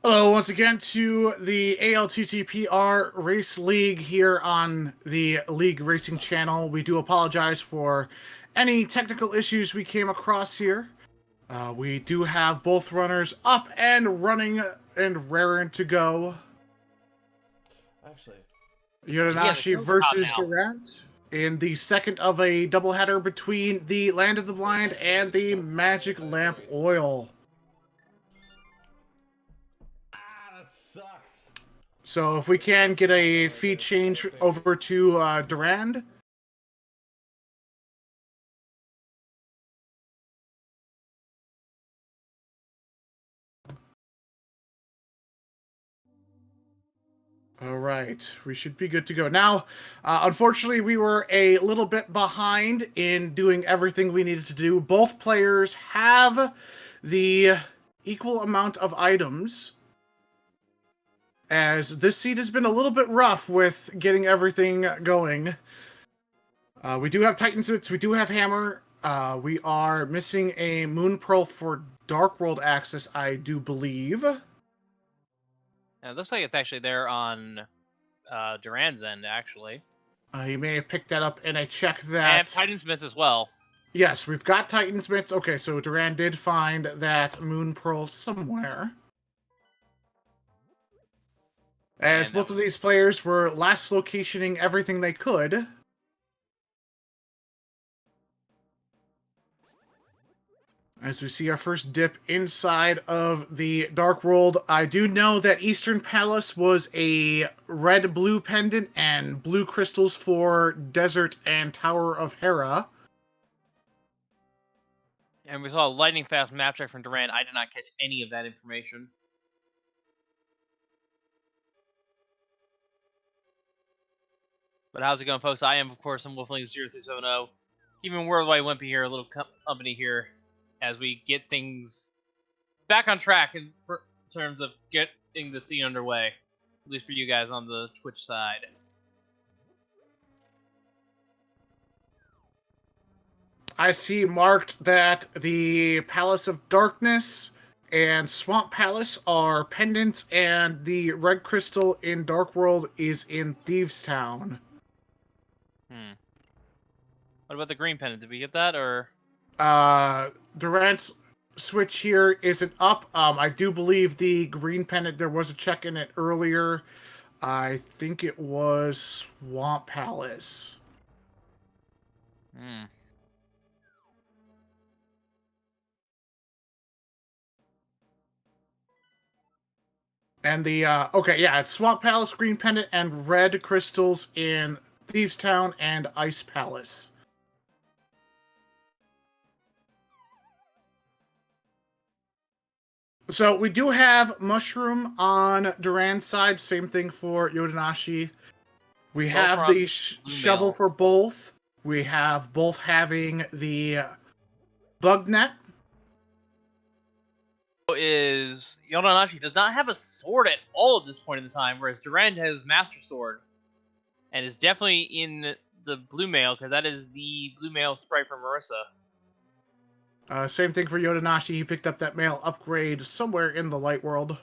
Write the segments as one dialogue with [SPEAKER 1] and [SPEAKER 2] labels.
[SPEAKER 1] Hello, once again to the ALTTPR Race League here on the League Racing channel. We do apologize for any technical issues we came across here. We do have both runners up and running and raring to go.
[SPEAKER 2] Actually,
[SPEAKER 1] Yodonashi versus Durand in the second of a doubleheader between the Land of the Blind and the Magic Lamp Oil.
[SPEAKER 2] that sucks.
[SPEAKER 1] So if we can get a feed change over to Durand. All right, we should be good to go. Now, unfortunately, we were a little bit behind in doing everything we needed to do. Both players have the equal amount of items, as this seed has been a little bit rough with getting everything going. We do have Titan Suits, we do have Hammer. We are missing a Moon Pearl for Dark World access, I do believe.
[SPEAKER 3] It looks like it's actually there on Durand's end, actually.
[SPEAKER 1] He may have picked that up, and I checked that.
[SPEAKER 3] And Titan's Mitts as well.
[SPEAKER 1] Yes, we've got Titan's Mitts. Okay, so Durand did find that Moon Pearl somewhere. As both of these players were last locationing everything they could. As we see our first dip inside of the Dark World, I do know that Eastern Palace was a red-blue pendant and blue crystals for Desert and Tower of Hera.
[SPEAKER 3] And we saw a lightning-fast map check from Durand. I did not catch any of that information. But how's it going, folks? I am, of course, I'm Wolfling0370. Keeping Worldwide Wimpy here, a little company here, as we get things back on track in terms of getting the scene underway. At least for you guys on the Twitch side.
[SPEAKER 1] I see marked that the Palace of Darkness and Swamp Palace are pendants, and the red crystal in Dark World is in Thieves Town.
[SPEAKER 3] What about the green pendant? Did we get that, or?
[SPEAKER 1] Durand's switch here isn't up. I do believe the green pendant, there was a check in it earlier. I think it was Swamp Palace. And the, okay, yeah, it's Swamp Palace, Green Pendant, and Red Crystals in Thieves Town and Ice Palace. So we do have Mushroom on Durand's side, same thing for Yodonashi. We have the shovel for both. We have both having the Bug Net.
[SPEAKER 3] Is Yodonashi does not have a sword at all at this point in the time, whereas Durand has Master Sword, and is definitely in the blue mail, because that is the blue mail sprite from Marissa.
[SPEAKER 1] Same thing for Yodonashi. He picked up that mail upgrade somewhere in the Light World.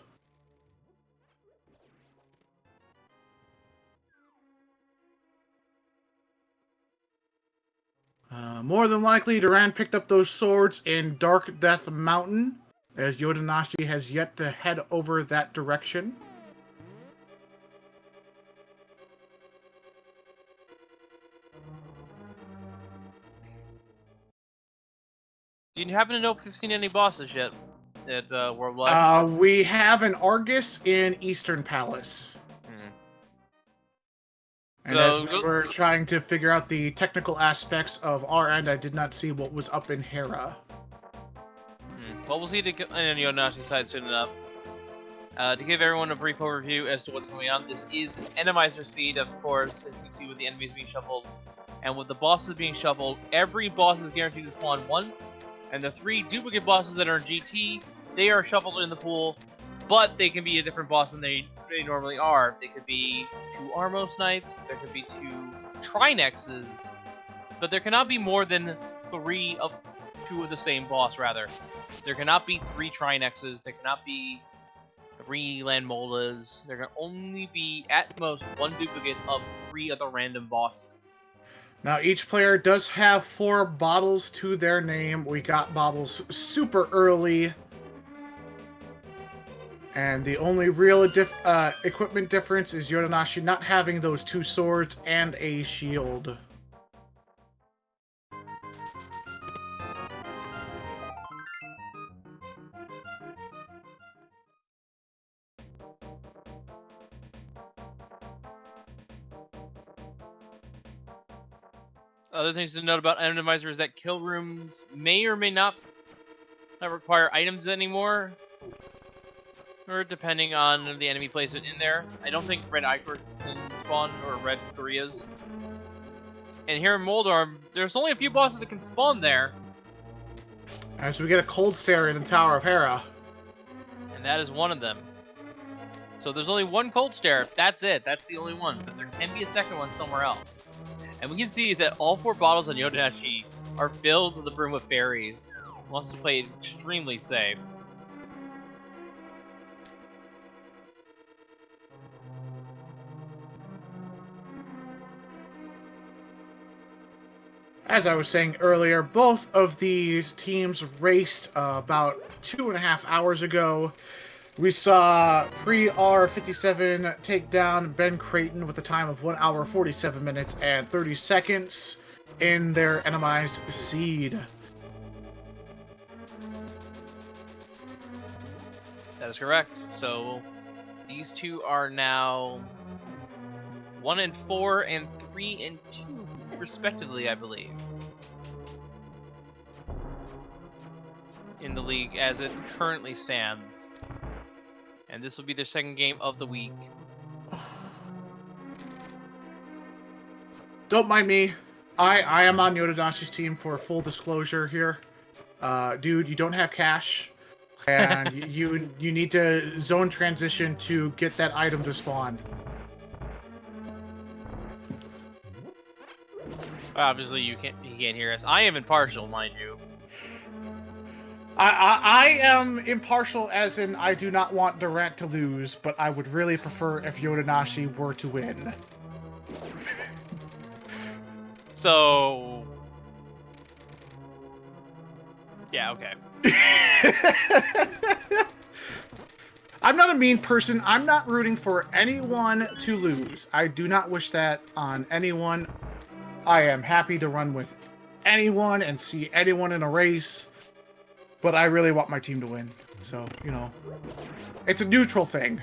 [SPEAKER 1] More than likely, Durand picked up those swords in Dark Death Mountain, as Yodonashi has yet to head over that direction.
[SPEAKER 3] Do you happen to know if we've seen any bosses yet at Worldwide?
[SPEAKER 1] We have an Argus in Eastern Palace. And so, as we were trying to figure out the technical aspects of our end, I did not see what was up in Hera.
[SPEAKER 3] Well, we'll see on Yodonashi's side soon enough. To give everyone a brief overview as to what's going on, this is an Enemizer seed, of course, as you can see with the enemies being shuffled. And with the bosses being shuffled, every boss is guaranteed to spawn once. And the 3 duplicate bosses that are in GT, they are shuffled in the pool, but they can be a different boss than they normally are. They could be 2 Armos Knights, there could be 2 Trinexes, but there cannot be more than 2 of the same boss, rather. There cannot be 3 Trinexes, there cannot be 3 land molas. There can only be, at most, 1 duplicate of 3 other random bosses.
[SPEAKER 1] Now, each player does have 4 bottles to their name. We got bottles super early. And the only real equipment difference is Yodonashi not having those 2 swords and a shield.
[SPEAKER 3] Other things to note about Randomizer is that kill rooms may or may not require items anymore, or depending on the enemy placement in there. I don't think red Icords can spawn, or red Koreas. And here in Moldorm, there's only a few bosses that can spawn there.
[SPEAKER 1] As we get a cold stare in the Tower of Hera.
[SPEAKER 3] And that is one of them. So there's only 1 cold stare. That's it. That's the only one. But there can be a second one somewhere else. And we can see that all 4 bottles on Yodonashi are filled to the brim with berries. He wants to play it extremely safe.
[SPEAKER 1] As I was saying earlier, both of these teams raced about 2.5 hours ago. We saw Pre-R57 take down Ben Creighton with a time of 1 hour, 47 minutes, and 30 seconds in their Enemized Seed.
[SPEAKER 3] That is correct. So these 2 are now 1 and 4 and 3 and 2, respectively, I believe, in the league as it currently stands. And this will be their second game of the week.
[SPEAKER 1] Don't mind me. I am on Yodonashi's team for full disclosure here. Dude, you don't have cash. And you need to zone transition to get that item to spawn.
[SPEAKER 3] Obviously, he can't hear us. I am impartial, mind you.
[SPEAKER 1] I am impartial as in I do not want Durand to lose, but I would really prefer if Yodonashi were to win.
[SPEAKER 3] So... yeah, okay.
[SPEAKER 1] I'm not a mean person. I'm not rooting for anyone to lose. I do not wish that on anyone. I am happy to run with anyone and see anyone in a race. But I really want my team to win. So, you know. It's a neutral thing.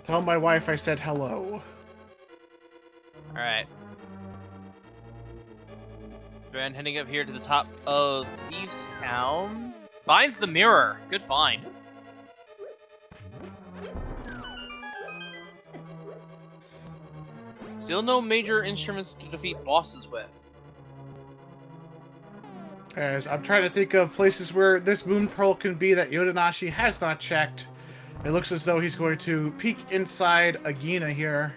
[SPEAKER 1] Tell my wife I said hello.
[SPEAKER 3] Alright. Durand heading up here to the top of Thieves Town. Finds the mirror. Good find. Still no major instruments to defeat bosses with.
[SPEAKER 1] As I'm trying to think of places where this Moon Pearl can be that Yodonashi has not checked. It looks as though he's going to peek inside Agina here.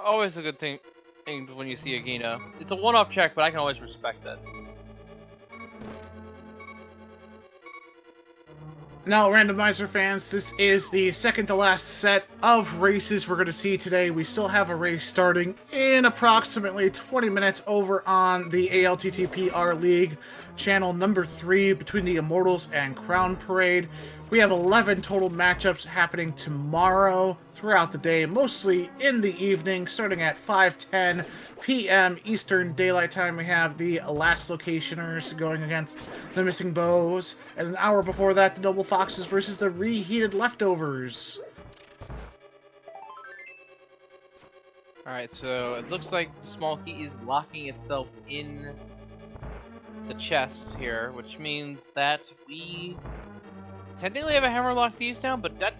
[SPEAKER 3] Always a good thing when you see Agina. It's a one-off check, but I can always respect it.
[SPEAKER 1] Now, Randomizer fans, this is the second to last set of races we're going to see today. We still have a race starting in approximately 20 minutes over on the ALTTPR League, channel number 3, between the Immortals and Crown Parade. We have 11 total matchups happening tomorrow throughout the day, mostly in the evening, starting at 5:10 p.m. Eastern Daylight Time. We have the Last Locationers going against the Missing Bows, and an hour before that, the Noble Foxes versus the Reheated Leftovers.
[SPEAKER 3] Alright, so it looks like the small key is locking itself in the chest here, which means that we technically have a Hammerlock Thieves Town, but that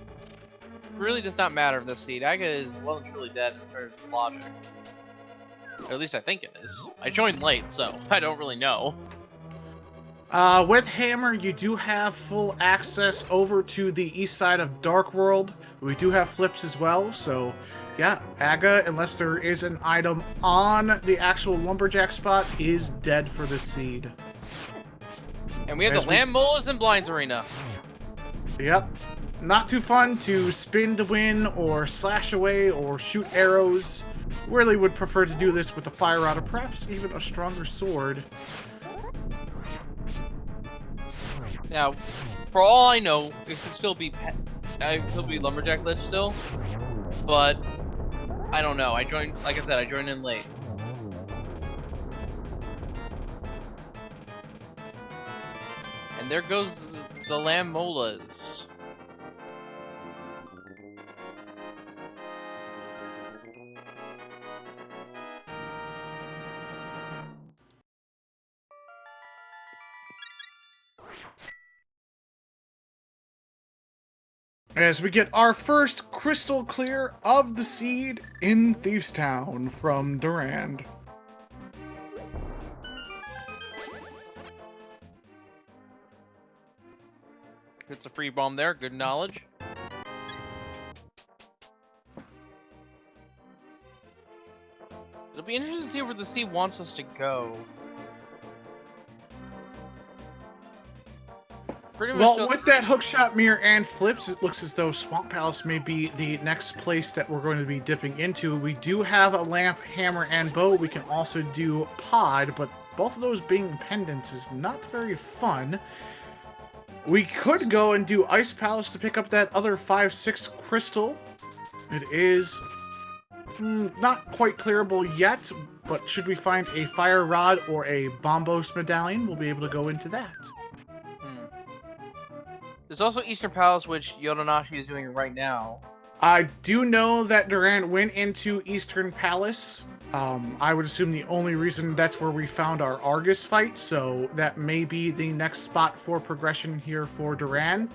[SPEAKER 3] really does not matter in this seed. Aga is well and truly dead in terms of logic. Or at least I think it is. I joined late, so I don't really know.
[SPEAKER 1] With Hammer, you do have full access over to the east side of Dark World. We do have flips as well, so Yeah, Aga, unless there is an item on the actual lumberjack spot, is dead for the seed.
[SPEAKER 3] And we have
[SPEAKER 1] As
[SPEAKER 3] the Land Molas and Blinds Arena.
[SPEAKER 1] Yep. Not too fun to spin to win, or slash away, or shoot arrows. Really would prefer to do this with a fire rod, or perhaps even a stronger sword.
[SPEAKER 3] Now, for all I know, it could still be Lumberjack Lich still, but I don't know. Like I said, I joined in late. And there goes the Lamb Molas.
[SPEAKER 1] As we get our first crystal clear of the seed in Thieves Town from Durand.
[SPEAKER 3] It's a free bomb there, good knowledge. It'll be interesting to see where the sea wants us to go. Pretty much
[SPEAKER 1] Well, with that hookshot mirror and flips, it looks as though Swamp Palace may be the next place that we're going to be dipping into. We do have a lamp, hammer, and bow. We can also do pod, but both of those being pendants is not very fun. We could go and do Ice Palace to pick up that other 5/6 crystal. It is not quite clearable yet, but should we find a fire rod or a bombos medallion, we'll be able to go into that.
[SPEAKER 3] There's also Eastern Palace, which Yodonashi is doing right now.
[SPEAKER 1] I do know that Durand went into Eastern Palace. I would assume the only reason that's where we found our Argus fight, so that may be the next spot for progression here for Durand.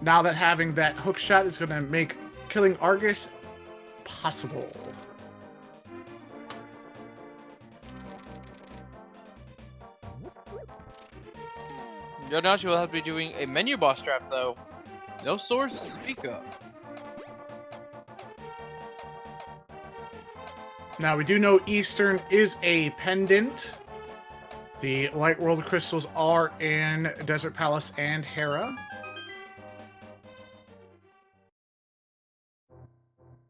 [SPEAKER 1] Now that having that hook shot is going to make killing Argus possible.
[SPEAKER 3] Yodonashi will have to be doing a menu boss trap, though. No swords to speak of.
[SPEAKER 1] Now, we do know Eastern is a pendant. The Light World crystals are in Desert Palace and Hera.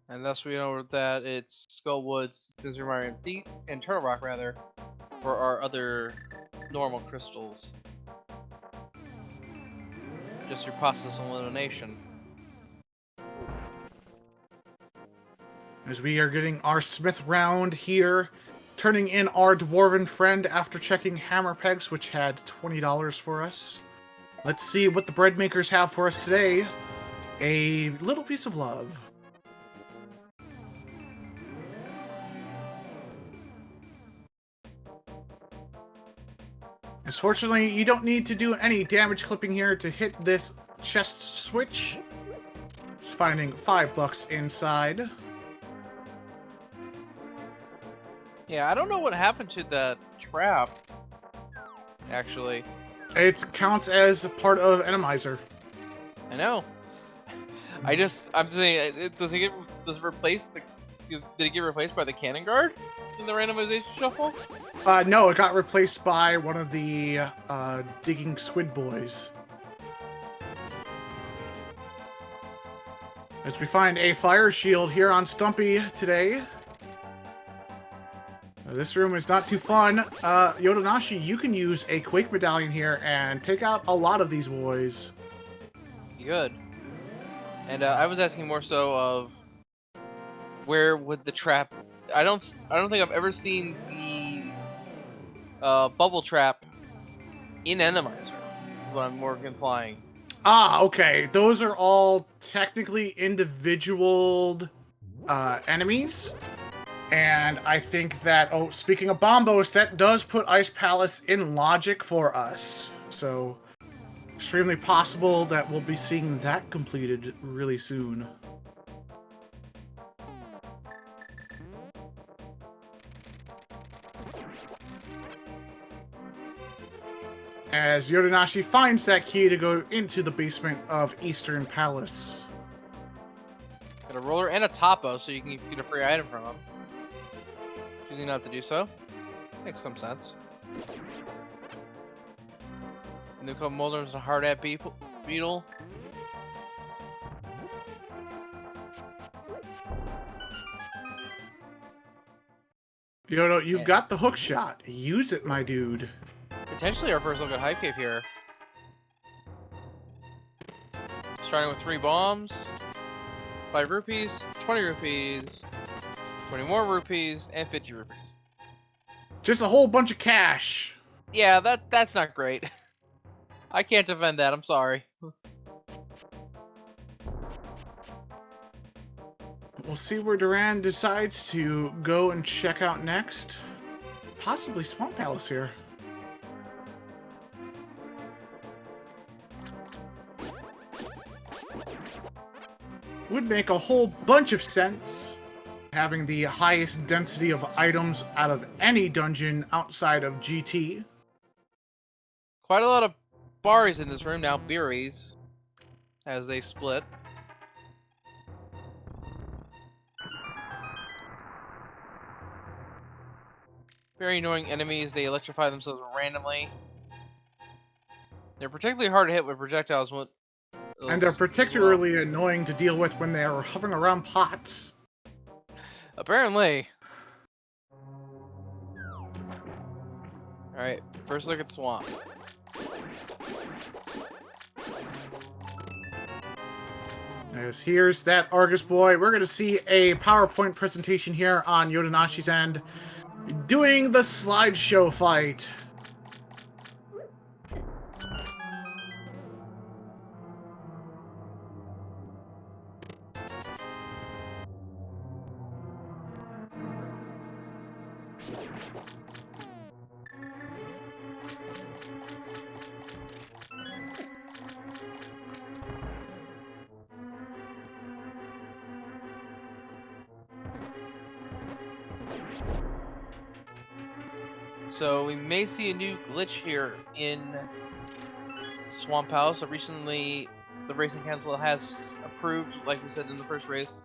[SPEAKER 3] And thus we know that it's Skullwoods, Desert Thief, and Turtle Rock, rather, for our other normal crystals. Just your process of elimination.
[SPEAKER 1] As we are getting our Smith round here, turning in our Dwarven friend after checking Hammer Pegs, which had $20 for us. Let's see what the bread makers have for us today. A little piece of love. As fortunately, you don't need to do any damage clipping here to hit this chest switch. It's finding $5 inside.
[SPEAKER 3] Yeah, I don't know what happened to that trap, actually.
[SPEAKER 1] It counts as part of Enemizer.
[SPEAKER 3] I know. I'm saying, does it replace the? Did it get replaced by the Cannon Guard in the randomization shuffle?
[SPEAKER 1] No, it got replaced by one of the digging squid boys. As we find a fire shield here on Stumpy today. This room is not too fun. Yodonashi, you can use a Quake Medallion here and take out a lot of these boys.
[SPEAKER 3] Good. And I was asking more so of where would the trap? I don't think I've ever seen the bubble trap in Enemizer. Is what I'm more implying.
[SPEAKER 1] Ah, okay. Those are all technically individual enemies. And I think that, oh, speaking of bombos, that does put Ice Palace in logic for us. So, extremely possible that we'll be seeing that completed really soon. As Yodonashi finds that key to go into the basement of Eastern Palace.
[SPEAKER 3] Got a roller
[SPEAKER 4] and a Topo, so you can get a free item from him. Choosing not to do so makes some sense. New couple Moldorms and a hard at beetle.
[SPEAKER 1] Yodo, you've got the hook shot. Use it, my dude.
[SPEAKER 4] Potentially our first look at Hype Cave here. Starting with 3 bombs, 5 rupees, 20 rupees, 20 more rupees, and 50 rupees.
[SPEAKER 1] Just a whole bunch of cash.
[SPEAKER 4] Yeah, that's not great. I can't defend that, I'm sorry.
[SPEAKER 1] We'll see where Durand decides to go and check out next. Possibly Swamp Palace here. Would make a whole bunch of sense. Having the highest density of items out of any dungeon outside of GT.
[SPEAKER 4] Quite a lot of bars in this room now, berries, as they split. Very annoying enemies, they electrify themselves randomly. They're particularly hard to hit with projectiles.
[SPEAKER 1] And they're particularly annoying to deal with when they're hovering around pots.
[SPEAKER 4] Apparently. Alright, first look at Swamp.
[SPEAKER 1] Yes, here's that Argus boy. We're going to see a PowerPoint presentation here on Yodonashi's end. Doing the slideshow fight.
[SPEAKER 4] So we may see a new glitch here in Swamp House. Recently, the Racing Council has approved, like we said in the first race,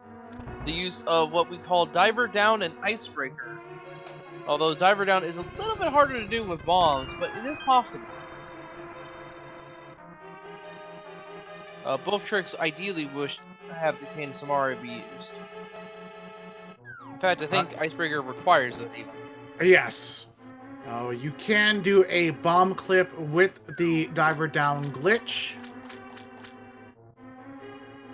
[SPEAKER 4] the use of what we call Diver Down and Icebreaker. Although Diver Down is a little bit harder to do with bombs, but it is possible. Both tricks ideally wish to have the Cane Samara be used. In fact, I think Icebreaker requires it even.
[SPEAKER 1] Yes. You can do a bomb clip with the Diver Down glitch,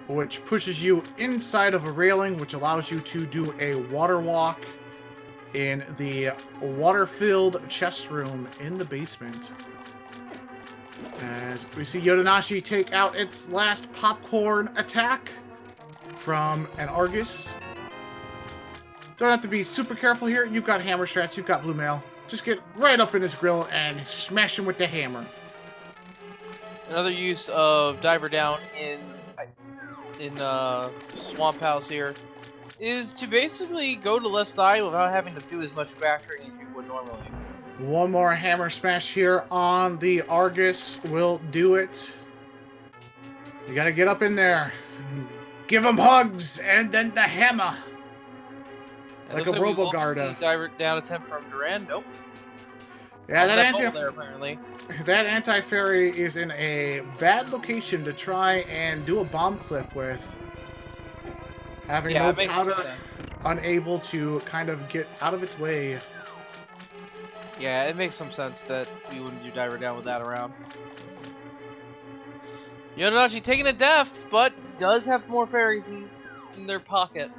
[SPEAKER 1] which pushes you inside of a railing, which allows you to do a water walk in the water-filled chest room in the basement. As we see Yodonashi take out its last popcorn attack from an Argus. Don't have to be super careful here. You've got hammer strats, you've got blue mail. Just get right up in his grill and smash him with the hammer.
[SPEAKER 4] Another use of Diver Down in Swamp House here is to basically go to the left side without having to do as much backtracking as you would normally.
[SPEAKER 1] One more hammer smash here on the Argus will do it. You gotta get up in there. Give him hugs and then the hammer. Like a Robo-Garda.
[SPEAKER 4] Diver Down attempt from Durand. Nope.
[SPEAKER 1] Yeah, that anti-fairy is in a bad location to try and do a bomb clip with. Having no powder, unable to kind of get out of its way.
[SPEAKER 4] Yeah, it makes some sense that we wouldn't do Diver Down with that around. Yodonashi taking a death, but does have more fairies in their pocket.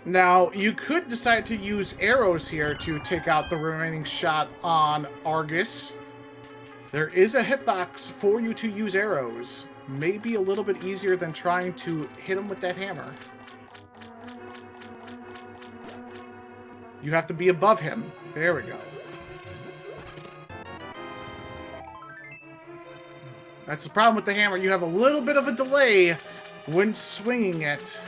[SPEAKER 1] Now, you could decide to use arrows here to take out the remaining shot on Argus. There is a hitbox for you to use arrows. Maybe a little bit easier than trying to hit him with that hammer. You have to be above him. There we go. That's the problem with the hammer. You have a little bit of a delay when swinging it.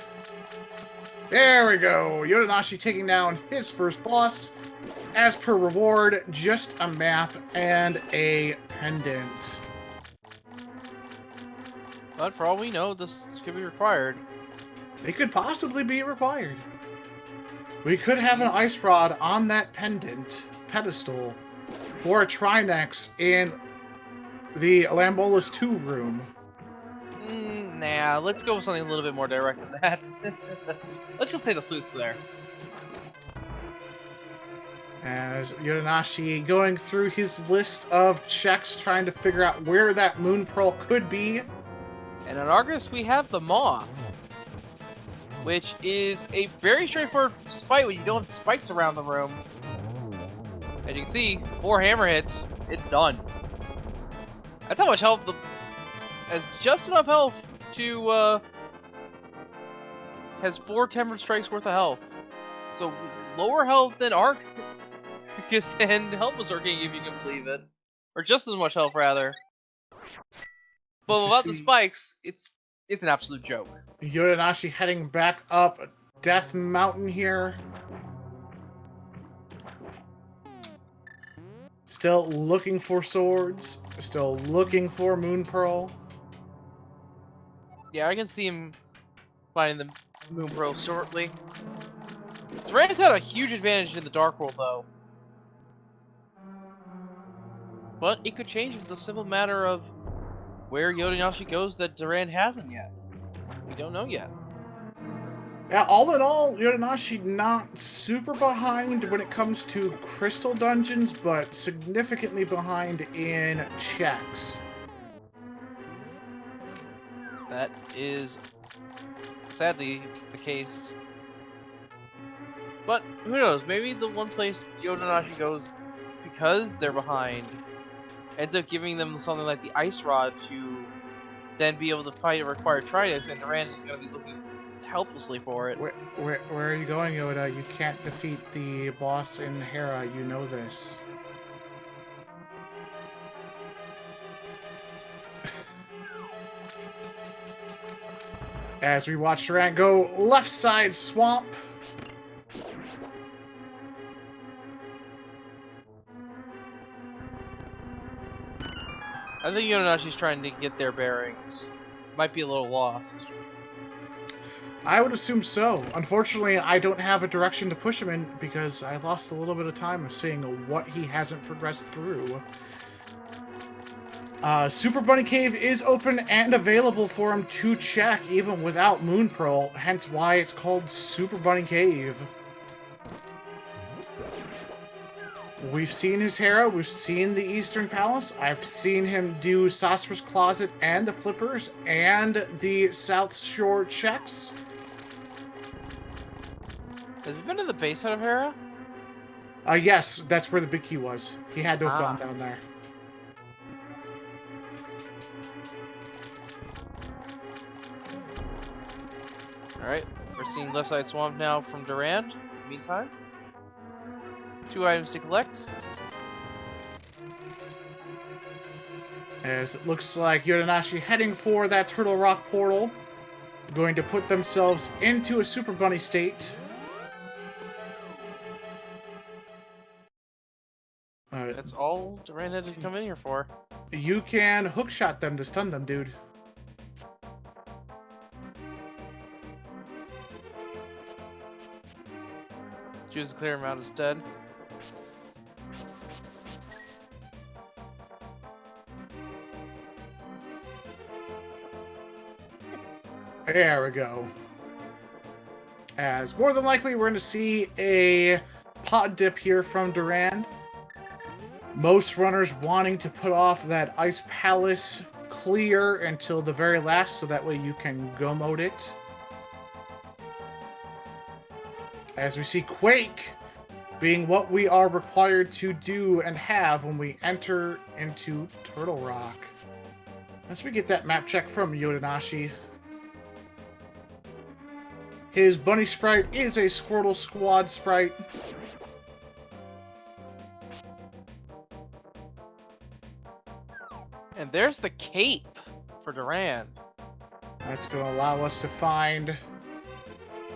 [SPEAKER 1] There we go. Yodonashi taking down his first boss. As per reward, just a map and a pendant.
[SPEAKER 4] But for all we know, this could be required.
[SPEAKER 1] They could possibly be required. We could have an ice rod on that pedestal for a Trinex in the Lambolas 2 room.
[SPEAKER 4] Nah, let's go with something a little bit more direct than that. Let's just say the flute's there.
[SPEAKER 1] As Yodonashi going through his list of checks, trying to figure out where that Moon Pearl could be.
[SPEAKER 4] And on Argus, we have the Moth, which is a very straightforward fight when you don't have spikes around the room. As you can see, 4 hammer hits, it's done. That's how much health has just enough health to has 4 tempered strikes worth of health. So lower health than Arcus and Helmasaur King, if you can believe it, or just as much health rather. But without the spikes, it's an absolute joke.
[SPEAKER 1] Yodonashi heading back up Death Mountain here. Still looking for swords. Still looking for Moon Pearl.
[SPEAKER 4] Yeah, I can see him finding the Moon Pearl shortly. Durand's had a huge advantage in the Dark World, though. But it could change with the simple matter of where Yodonashi goes that Durand hasn't yet. We don't know yet.
[SPEAKER 1] Yeah, all in all, Yodonashi not super behind when it comes to crystal dungeons, but significantly behind in checks.
[SPEAKER 4] That is sadly the case. But who knows? Maybe the one place Yodonashi goes because they're behind ends up giving them something like the Ice Rod to then be able to fight a required Tridex, and Durand is going to be looking helplessly for it.
[SPEAKER 1] Where are you going, Yoda? You can't defeat the boss in Hera. You know this. As we watch Durand go left side swamp.
[SPEAKER 4] I think Yodonashi's trying to get their bearings. Might be a little lost.
[SPEAKER 1] I would assume so. Unfortunately, I don't have a direction to push him in because I lost a little bit of time of seeing what he hasn't progressed through. Super Bunny Cave is open and available for him to check even without Moon Pearl, hence why it's called Super Bunny Cave. We've seen his Hera, we've seen the Eastern Palace, I've seen him do Sasra's Closet and the Flippers and the South Shore checks.
[SPEAKER 4] Has he been to the base out of Hera?
[SPEAKER 1] Yes, that's where the big key was. He had to have gone down there.
[SPEAKER 4] Alright, we're seeing left side swamp now from Durand. Meantime, 2 items to collect.
[SPEAKER 1] As it looks like Yodonashi heading for that Turtle Rock portal. Going to put themselves into a Super Bunny state.
[SPEAKER 4] That's all Durand had to come in here for.
[SPEAKER 1] You can hookshot them to stun them, dude.
[SPEAKER 4] Choose to clear him out instead.
[SPEAKER 1] There we go. As more than likely we're going to see a pod dip here from Durand. Most runners wanting to put off that Ice Palace clear until the very last so that way you can go mode it. As we see Quake being what we are required to do and have when we enter into Turtle Rock. As we get that map check from Yodonashi. His bunny sprite is a Squirtle Squad sprite.
[SPEAKER 4] And there's the cape for Durand.
[SPEAKER 1] That's going to allow us to find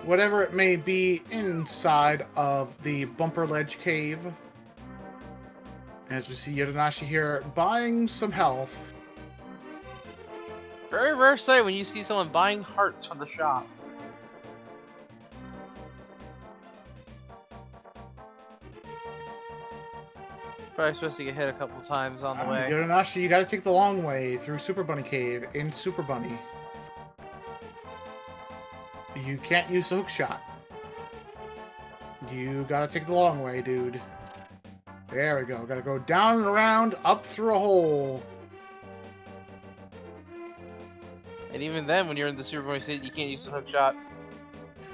[SPEAKER 1] whatever it may be inside of the Bumper Ledge Cave. As we see Yodonashi here buying some health.
[SPEAKER 4] Very rare sight when you see someone buying hearts from the shop. Probably supposed to get hit a couple times on the way.
[SPEAKER 1] Yodonashi, you gotta take the long way through Super Bunny Cave in Super Bunny. You can't use the hook shot. You gotta take the long way, dude. There we go. Gotta go down and around, up through a hole.
[SPEAKER 4] And even then, when you're in the Super Bunny state, you can't use the hook shot.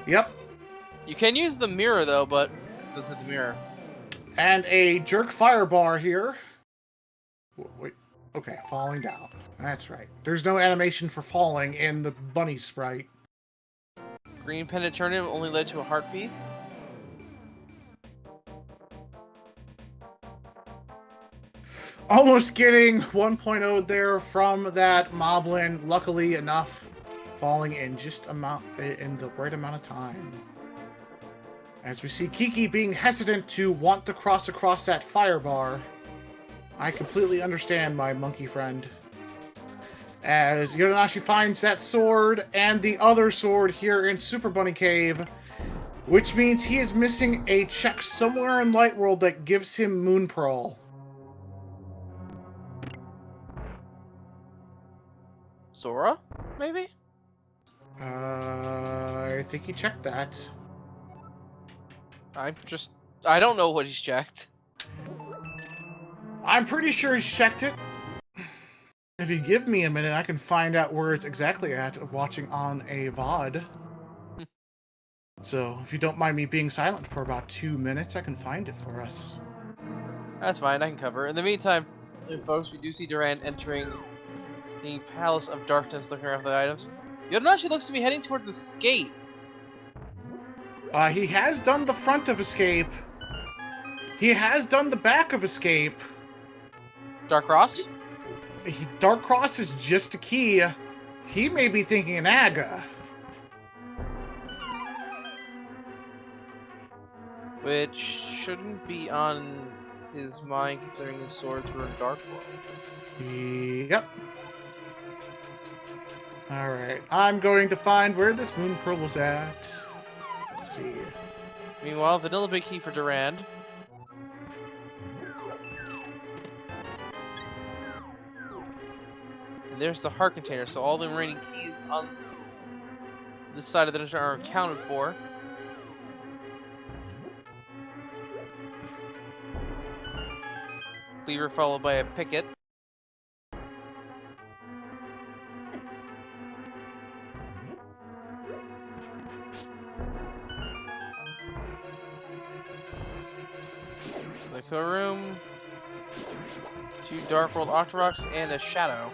[SPEAKER 1] Yep.
[SPEAKER 4] You can use the mirror though, but it doesn't hit the mirror.
[SPEAKER 1] And a jerk fire bar here. Wait. Okay, falling down. That's right. There's no animation for falling in the bunny sprite.
[SPEAKER 4] Green pendant tournament only led to a heart piece.
[SPEAKER 1] Almost getting 1.0 there from that Moblin. Luckily enough, falling in in the right amount of time. As we see Kiki being hesitant to want to cross across that fire bar. I completely understand, my monkey friend. As Yodonashi finds that sword and the other sword here in Super Bunny Cave, which means he is missing a check somewhere in Light World that gives him Moon Pearl.
[SPEAKER 4] Sora, maybe?
[SPEAKER 1] I think he checked that.
[SPEAKER 4] I don't know what he's checked.
[SPEAKER 1] I'm pretty sure he's checked it. If you give me a minute, I can find out where it's exactly at of watching on a VOD. So, if you don't mind me being silent for about 2 minutes, I can find it for us.
[SPEAKER 4] That's fine, I can cover. In the meantime, folks, we do see Durand entering the Palace of Darkness, looking around for the items. Yodonashi looks to be heading towards Escape.
[SPEAKER 1] He has done the front of Escape. He has done the back of Escape.
[SPEAKER 4] Dark Cross?
[SPEAKER 1] Dark Cross is just a key. He may be thinking an Aga.
[SPEAKER 4] Which shouldn't be on his mind, considering his swords were in Dark World.
[SPEAKER 1] Yep. Alright, I'm going to find where this Moon Pearl was at. Let's see.
[SPEAKER 4] Meanwhile, Vanilla Big Key for Durand. And there's the heart container, so all the remaining keys on this side of the dungeon are accounted for. Cleaver followed by a picket. The room, 2 Dark World Octoroks, and a Shadow.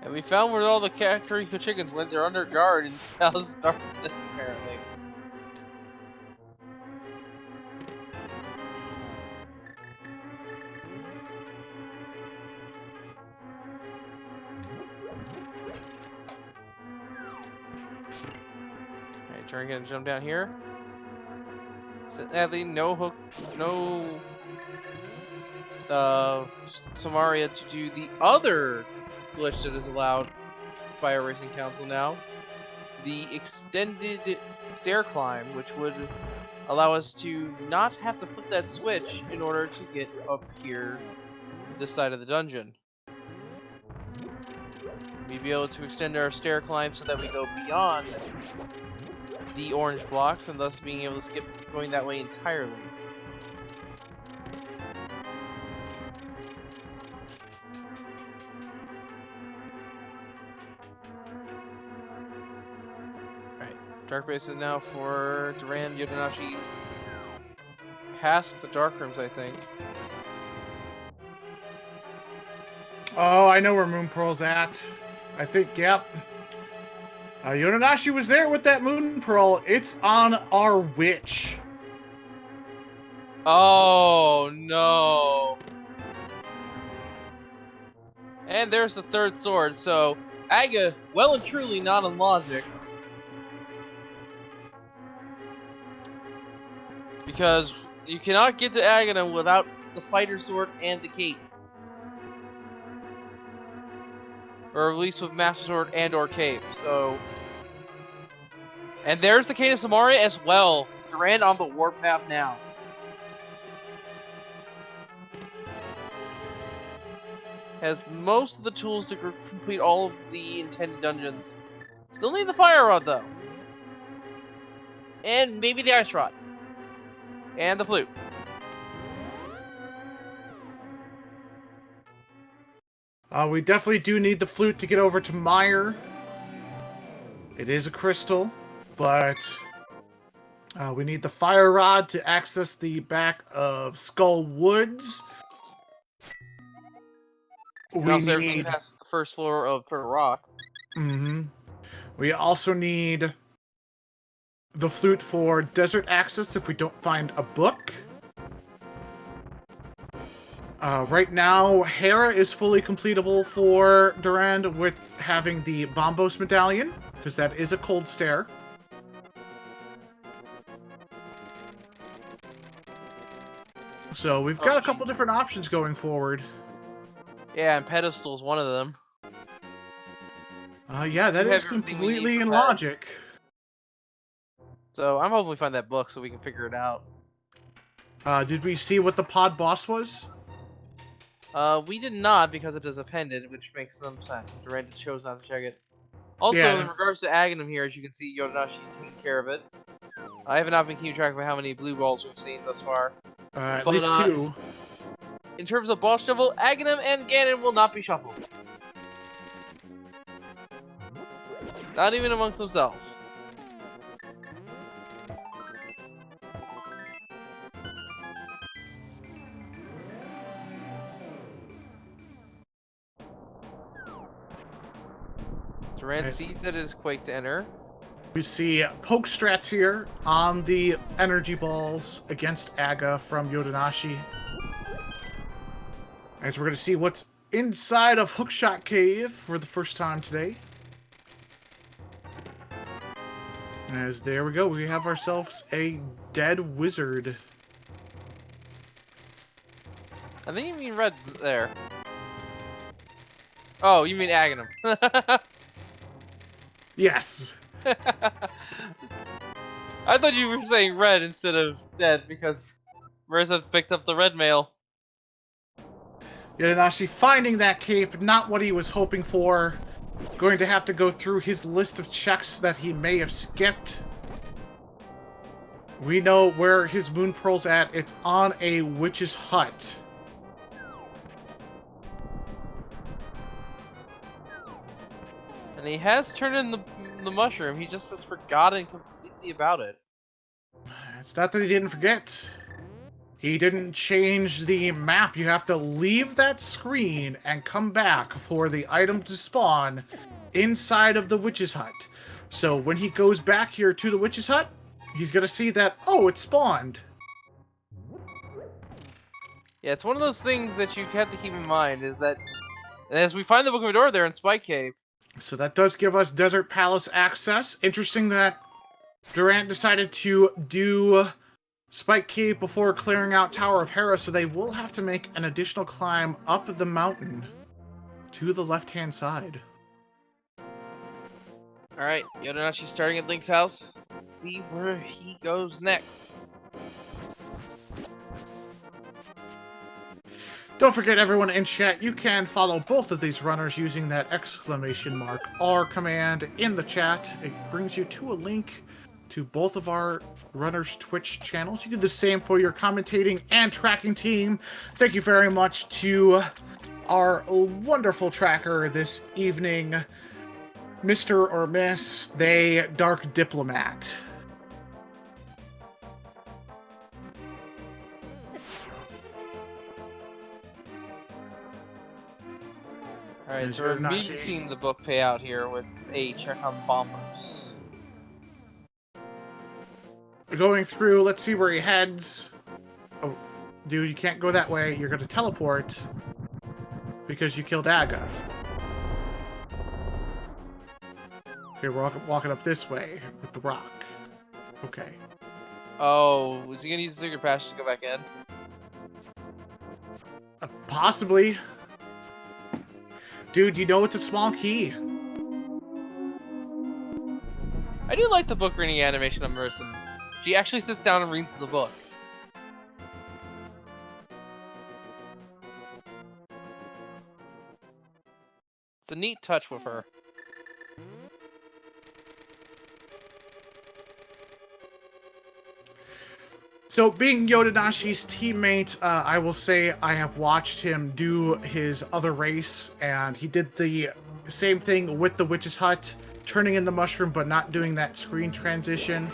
[SPEAKER 4] And we found where all the Kakariko chickens went. They're under guard in Palace of Darkness, apparently. Alright, Durand gonna jump down here. Sadly, no hook, no Samaria to do the other glitch that is allowed by a racing council now. The extended stair climb, which would allow us to not have to flip that switch in order to get up here this side of the dungeon. We'd be able to extend our stair climb so that we go beyond the orange blocks, and thus being able to skip going that way entirely. Alright, Dark Base is now for Durand, Yodonashi. Past the Dark Rooms, I think.
[SPEAKER 1] Oh, I know where Moon Pearl's at. I think, yep. Yodonashi was there with that Moon Pearl. It's on our witch.
[SPEAKER 4] Oh, no. And there's the third sword, so Aga, well and truly not in logic. Because you cannot get to Aghanim without the fighter sword and the cape. Or at least with Master Sword and or cape, so... And there's the Cane of Samaria as well. Durand on the warpath now. Has most of the tools to complete all of the intended dungeons. Still need the Fire Rod though. And maybe the Ice Rod. And the Flute.
[SPEAKER 1] We definitely do need the flute to get over to Meyer. It is a crystal, but we need the fire rod to access the back of Skull Woods.
[SPEAKER 4] And also everything past the first floor of Turtle Rock.
[SPEAKER 1] We also need the flute for desert access if we don't find a book. Right now, Hera is fully completable for Durand with having the Bombos medallion, because that is a cold stare. So we've got a couple different options going forward.
[SPEAKER 4] Yeah, and Pedestal's one of them.
[SPEAKER 1] Yeah, that is completely in logic.
[SPEAKER 4] So I'm hoping we find that book so we can figure it out.
[SPEAKER 1] Did we see what the pod boss was?
[SPEAKER 4] We did not because it is appended, which makes some sense. Durand chose not to check it. Also, in regards to Aghanim here, as you can see, Yodonashi is taking care of it. I have not been keeping track of how many blue balls we've seen thus far.
[SPEAKER 1] At least 2.
[SPEAKER 4] In terms of boss shuffle, Aghanim and Ganon will not be shuffled. Not even amongst themselves. Durand sees that it is Quake to enter.
[SPEAKER 1] We see poke strats here on the energy balls against Aga from Yodonashi. As we're going to see what's inside of Hookshot Cave for the first time today. As there we go, we have ourselves a dead wizard.
[SPEAKER 4] I think you mean red there. Oh, you mean Aghanim.
[SPEAKER 1] Yes.
[SPEAKER 4] I thought you were saying red instead of dead because Marissa picked up the red mail.
[SPEAKER 1] Yodonashi finding that cape, not what he was hoping for. Going to have to go through his list of checks that he may have skipped. We know where his moon pearl's at. It's on a witch's hut.
[SPEAKER 4] And he has turned in the mushroom. He just has forgotten completely about it.
[SPEAKER 1] It's not that he didn't forget. He didn't change the map. You have to leave that screen and come back for the item to spawn inside of the witch's hut. So when he goes back here to the witch's hut, he's going to see that, oh, it spawned.
[SPEAKER 4] Yeah, it's one of those things that you have to keep in mind, is that as we find the Book of Endor there in Spike Cave.
[SPEAKER 1] So that does give us Desert Palace access. Interesting that Durand decided to do Spike Cave before clearing out Tower of Hera, so they will have to make an additional climb up the mountain to the left-hand side.
[SPEAKER 4] Alright, Yodonashi starting at Link's house. See where he goes next.
[SPEAKER 1] Don't forget, everyone in chat, you can follow both of these runners using that !R command in the chat. It brings you to a link to both of our runners' Twitch channels. You can do the same for your commentating and tracking team. Thank you very much to our wonderful tracker this evening, Mr. or Miss, they Dark Diplomat.
[SPEAKER 4] Alright, so we're immediately seeing the book pay out here with a check on bombers.
[SPEAKER 1] Going through, let's see where he heads. Oh, dude, you can't go that way. You're going to teleport because you killed Aga. Okay, we're walking up this way with the rock. Okay.
[SPEAKER 4] Oh, is he gonna use the secret passage to go back in?
[SPEAKER 1] Possibly. Dude, you know it's a small key.
[SPEAKER 4] I do like the book reading animation of Merson. She actually sits down and reads the book. It's a neat touch with her.
[SPEAKER 1] So, being Yodonashi's teammate, I will say I have watched him do his other race, and he did the same thing with the Witch's Hut, turning in the mushroom but not doing that screen transition.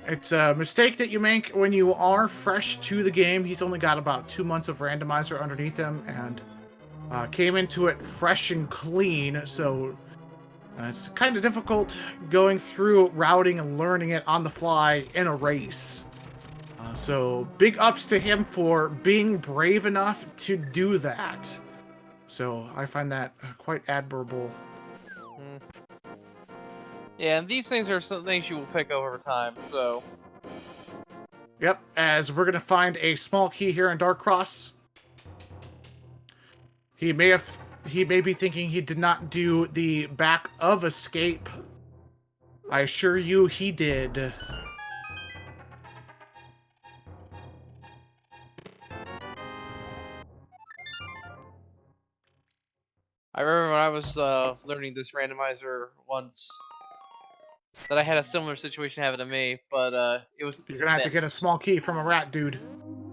[SPEAKER 1] It's a mistake that you make when you are fresh to the game. He's only got about 2 months of randomizer underneath him, and came into it fresh and clean, so it's kind of difficult going through routing and learning it on the fly in a race. So big ups to him for being brave enough to do that. So I find that quite admirable.
[SPEAKER 4] Yeah, and these things are some things you will pick up over time, so...
[SPEAKER 1] Yep, as we're going to find a small key here in Dark Cross. He may be thinking he did not do the back of escape. I assure you he did.
[SPEAKER 4] I remember when I was learning this randomizer once, that I had a similar situation happen to me, but it was...
[SPEAKER 1] You're going to have to get a
[SPEAKER 4] this.
[SPEAKER 1] small key from a rat dude.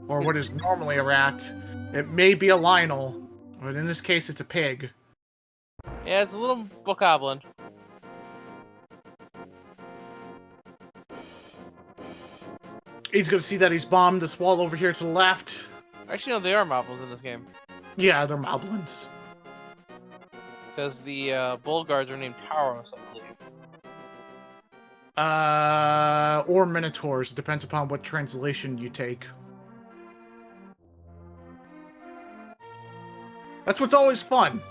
[SPEAKER 1] Or what is normally a rat. It may be a Lionel, but in this case it's a pig.
[SPEAKER 4] Yeah, it's a little bokoblin.
[SPEAKER 1] He's going to see that he's bombed this wall over here to the left.
[SPEAKER 4] Actually, no, they are moblins in this game.
[SPEAKER 1] Yeah, they're moblins.
[SPEAKER 4] Because the bull guards are named Tauros, I believe.
[SPEAKER 1] Or Minotaurs. It depends upon what translation you take. That's what's always fun.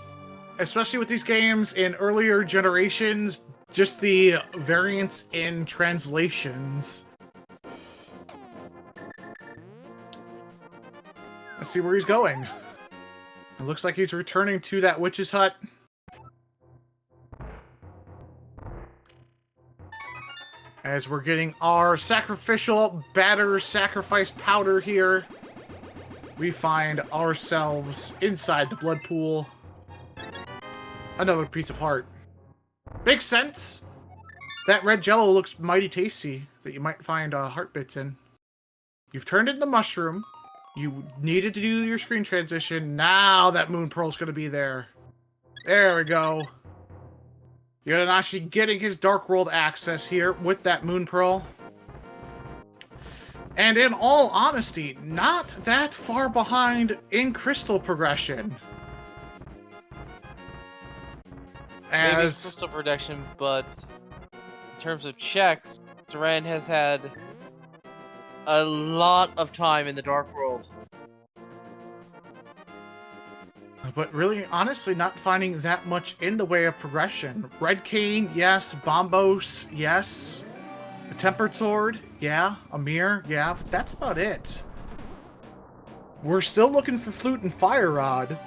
[SPEAKER 1] Especially with these games in earlier generations, just the variance in translations. Let's see where he's going. It looks like he's returning to that witch's hut. As we're getting our sacrificial batter sacrifice powder here, we find ourselves inside the blood pool. Another piece of heart. Makes sense. That red jello looks mighty tasty that you might find heart bits in. You've turned into mushroom. You needed to do your screen transition. Now that moon pearl's going to be there. There we go. Yodonashi getting his Dark World access here with that moon pearl. And in all honesty, not that far behind in crystal progression.
[SPEAKER 4] Maybe
[SPEAKER 1] As
[SPEAKER 4] crystal protection, but in terms of checks, Durand has had a lot of time in the Dark World.
[SPEAKER 1] But really, honestly, not finding that much in the way of progression. Red Cane, yes. Bombos, yes. A Tempered Sword, yeah. A Mirror, yeah. But that's about it. We're still looking for Flute and Fire Rod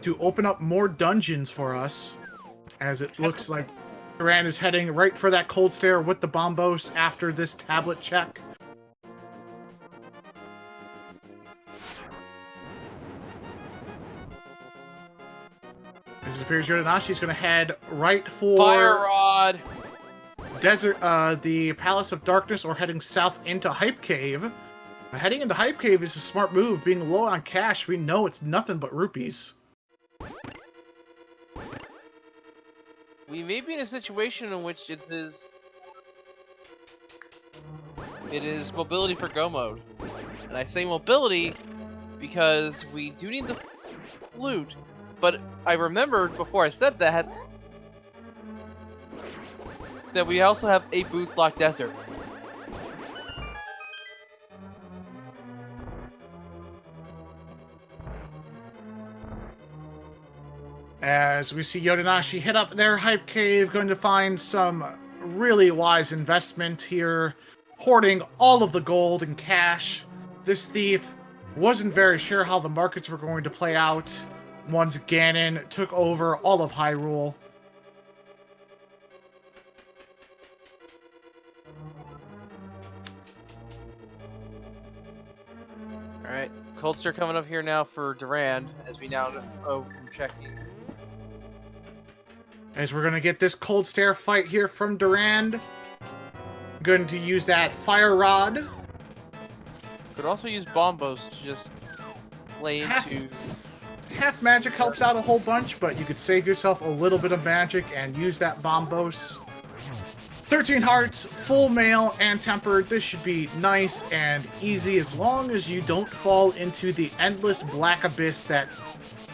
[SPEAKER 1] to open up more dungeons for us. As it looks like Durand is heading right for that cold stare with the Bombos after this tablet check. It appears Yodonashi's going to head right for
[SPEAKER 4] Fire Rod!
[SPEAKER 1] Desert, the Palace of Darkness, or heading south into Hype Cave. Heading into Hype Cave is a smart move. Being low on cash, we know it's nothing but rupees.
[SPEAKER 4] We may be in a situation in which it is mobility for go mode. And I say mobility because we do need the flute, but I remembered before I said that we also have a Boots Lock Desert. As
[SPEAKER 1] we see Yodonashi hit up their Hype Cave, going to find some really wise investment here, hoarding all of the gold and cash. This thief wasn't very sure how the markets were going to play out once Ganon took over all of Hyrule.
[SPEAKER 4] Alright, Coldster coming up here now for Durand, as we now know from checking.
[SPEAKER 1] As we're going to get this Cold Stare fight here from Durand. Going to use that Fire Rod.
[SPEAKER 4] Could also use Bombos to just play into...
[SPEAKER 1] Half magic helps out a whole bunch, but you could save yourself a little bit of magic and use that Bombos. 13 hearts, full mail, and tempered. This should be nice and easy as long as you don't fall into the endless black abyss that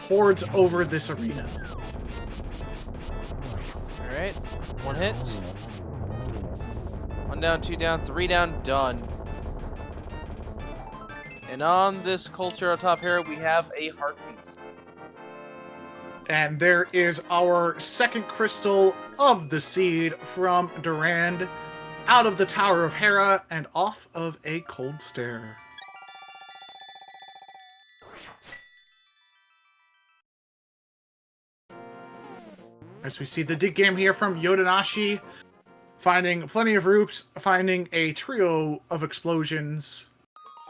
[SPEAKER 1] hoards over this arena.
[SPEAKER 4] Alright, 1 hit. 1 down, 2 down, 3 down, done. And on this Coldster top here, we have a heart piece.
[SPEAKER 1] And there is our second crystal of the seed from Durand, out of the Tower of Hera and off of a Cold Stare. As we see the dig game here from Yodonashi, finding plenty of roots, finding a trio of explosions.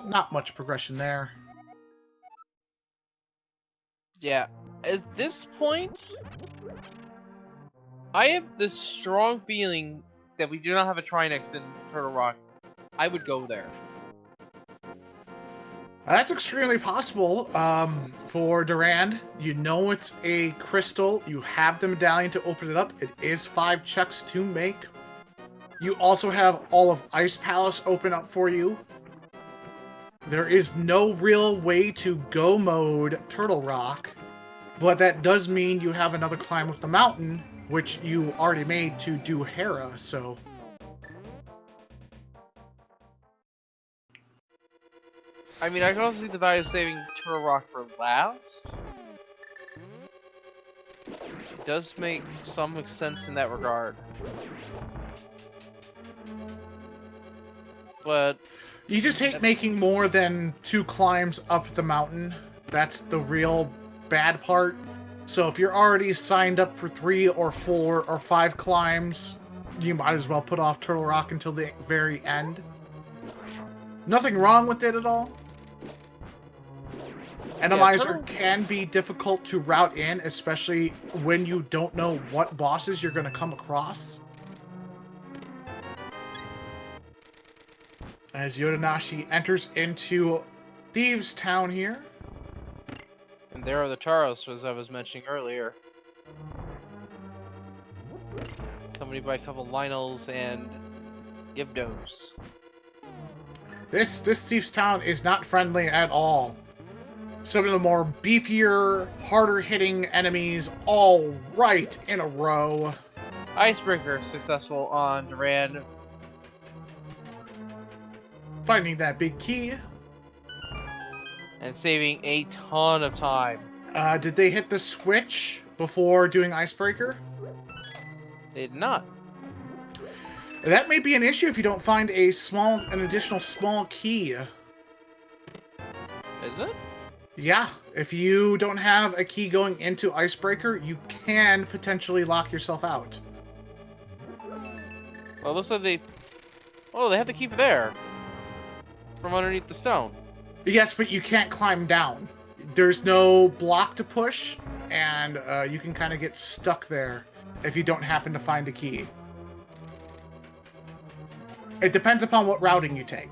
[SPEAKER 1] Not much progression there.
[SPEAKER 4] Yeah, at this point, I have this strong feeling that we do not have a Trinex in Turtle Rock. I would go there.
[SPEAKER 1] That's extremely possible for Durand. You know it's a crystal. You have the medallion to open it up. It is 5 checks to make. You also have all of Ice Palace open up for you. There is no real way to go mode Turtle Rock, but that does mean you have another climb up the mountain, which you already made to do Hera, so...
[SPEAKER 4] I mean, I can also see the value of saving Turtle Rock for last. It does make some sense in that regard. But...
[SPEAKER 1] You just hate making more than 2 climbs up the mountain. That's the real bad part. So if you're already signed up for 3 or 4 or 5 climbs, you might as well put off Turtle Rock until the very end. Nothing wrong with it at all. Enemizer can be difficult to route in, especially when you don't know what bosses you're going to come across. As Yodonashi enters into Thieves' Town here.
[SPEAKER 4] And there are the Taros, as I was mentioning earlier. Accompanied by a couple Lionels and Gibdos.
[SPEAKER 1] This Thieves' Town is not friendly at all. Some of the more beefier, harder-hitting enemies all right in a row.
[SPEAKER 4] Icebreaker successful on Durand.
[SPEAKER 1] Finding that big key.
[SPEAKER 4] And saving a ton of time.
[SPEAKER 1] Did they hit the switch before doing Icebreaker?
[SPEAKER 4] They did not.
[SPEAKER 1] That may be an issue if you don't find an additional small key.
[SPEAKER 4] Is it?
[SPEAKER 1] Yeah, if you don't have a key going into Icebreaker, you can potentially lock yourself out.
[SPEAKER 4] Well, it looks like they... Oh, they have the key for there. From underneath the stone.
[SPEAKER 1] Yes, but you can't climb down. There's no block to push, and you can kind of get stuck there if you don't happen to find a key. It depends upon what routing you take.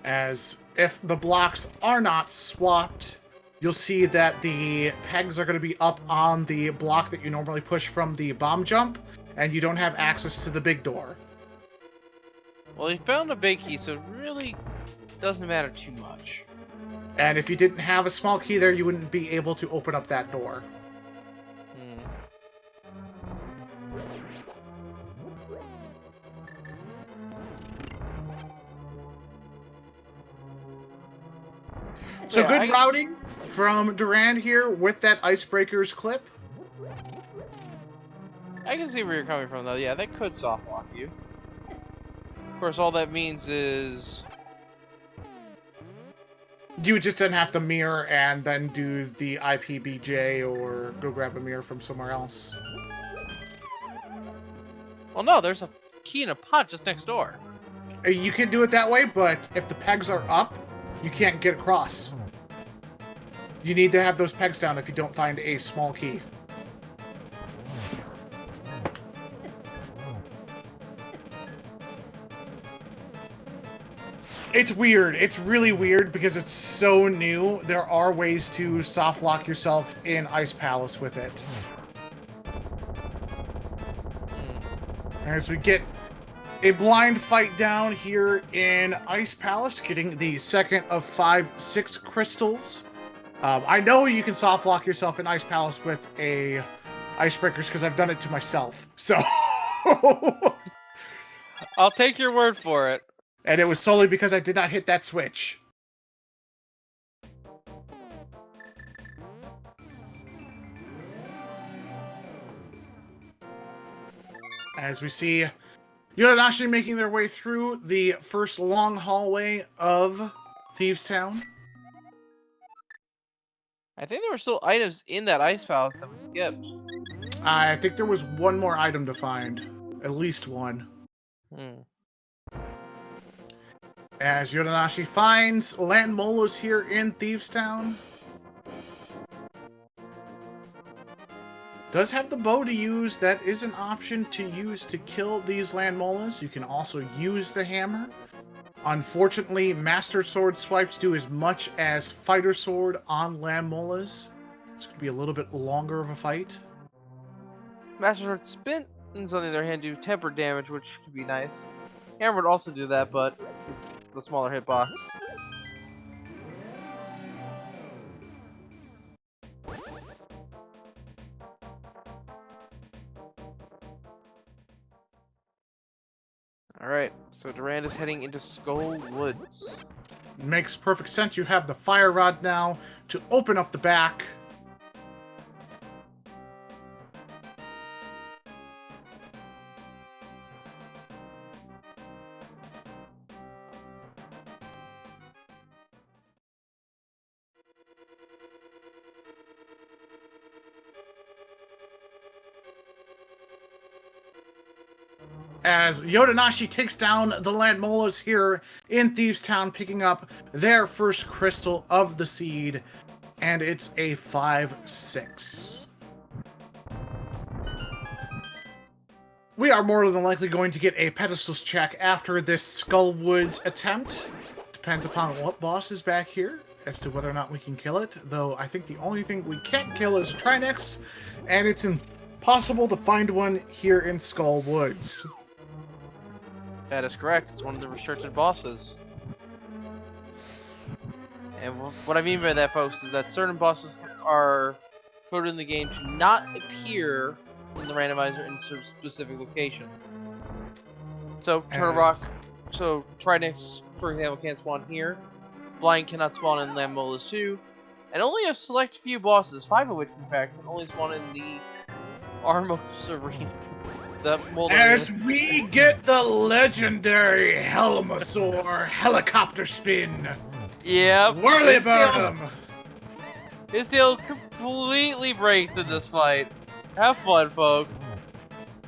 [SPEAKER 1] As if the blocks are not swapped, you'll see that the pegs are going to be up on the block that you normally push from the bomb jump, and you don't have access to the big door.
[SPEAKER 4] Well, he found a big key, so it really doesn't matter too much.
[SPEAKER 1] And if you didn't have a small key there, you wouldn't be able to open up that door. So
[SPEAKER 4] Yeah,
[SPEAKER 1] good routing from Durand here with that Icebreakers clip.
[SPEAKER 4] I can see where you're coming from, though. Yeah, that could soft lock you. Of course, all that means is...
[SPEAKER 1] You would just then have to mirror and then do the IPBJ or go grab a mirror from somewhere else.
[SPEAKER 4] Well, no, there's a key in a pot just next door.
[SPEAKER 1] You can do it that way, but if the pegs are up, you can't get across. You need to have those pegs down if you don't find a small key. It's weird. It's really weird because it's so new. There are ways to soft lock yourself in Ice Palace with it. As we get a blind fight down here in Ice Palace, getting the second of 6 crystals. I know you can soft lock yourself in Ice Palace with a Icebreakers because I've done it to myself. So,
[SPEAKER 4] I'll take your word for it.
[SPEAKER 1] and it was solely because I did not hit that switch. As we see Yodonashi making their way through the first long hallway of Thieves Town.
[SPEAKER 4] I think there were still items in that ice palace that we skipped.
[SPEAKER 1] I think there was one more item to find. At least one. As Yodonashi finds Land Molos here in Thieves Town. Does have the bow to use. That is an option to use to kill these Land Molas. You can also use the hammer. Unfortunately, Master Sword swipes do as much as Fighter Sword on Land Molas. It's going to be a little bit longer of a fight.
[SPEAKER 4] Master Sword Spins, on the other hand, do tempered damage, which could be nice. Hammer would also do that, but it's the smaller hitbox. Alright, so Durand is heading into Skull Woods.
[SPEAKER 1] Makes perfect sense. You have the fire rod now to open up the back. As Yodonashi takes down the Land Molas here in Thieves Town, picking up their first crystal of the seed, and it's a 5-6. We are more than likely going to get a pedestals check after this Skullwoods attempt. Depends upon what boss is back here as to whether or not we can kill it, though I think the only thing we can't kill is a Trinex, and it's impossible to find one here in Skullwoods.
[SPEAKER 4] That is correct. It's one of the restricted bosses. And what I mean by that, folks, is that certain bosses are coded in the game to not appear in the randomizer in specific locations. So, Trinix, for example, can't spawn here. Blind cannot spawn in Land Molas 2. And only a select few bosses, 5 of which, in fact, can only spawn in the Armos Arena.
[SPEAKER 1] As we get the legendary Helmasaur helicopter spin.
[SPEAKER 4] Yep.
[SPEAKER 1] Whirly about him.
[SPEAKER 4] His tail completely breaks in this fight. Have fun, folks.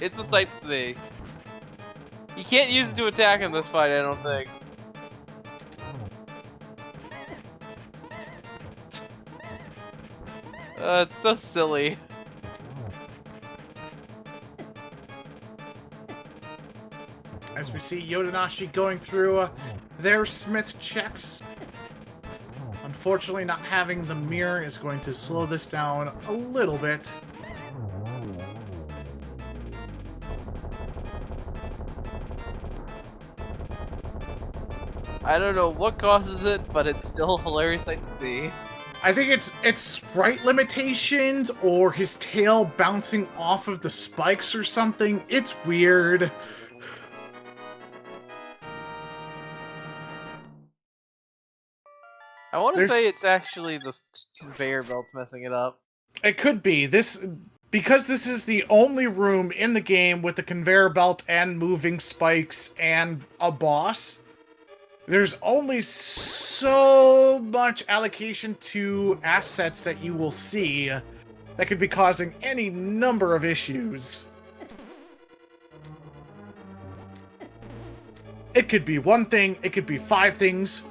[SPEAKER 4] It's a sight to see. You can't use it to attack in this fight, I don't think. It's so silly.
[SPEAKER 1] As we see Yodonashi going through their Smith checks. Unfortunately, not having the mirror is going to slow this down a little bit.
[SPEAKER 4] I don't know what causes it, but it's still a hilarious sight to see.
[SPEAKER 1] I think it's sprite limitations or his tail bouncing off of the spikes or something. It's weird.
[SPEAKER 4] I want to
[SPEAKER 1] There's-
[SPEAKER 4] say it's actually the conveyor belts messing it up.
[SPEAKER 1] It could be. Because this is the only room in the game with the conveyor belt and moving spikes and a boss, there's only so much allocation to assets that you will see that could be causing any number of issues. It could be one thing, it could be 5 things.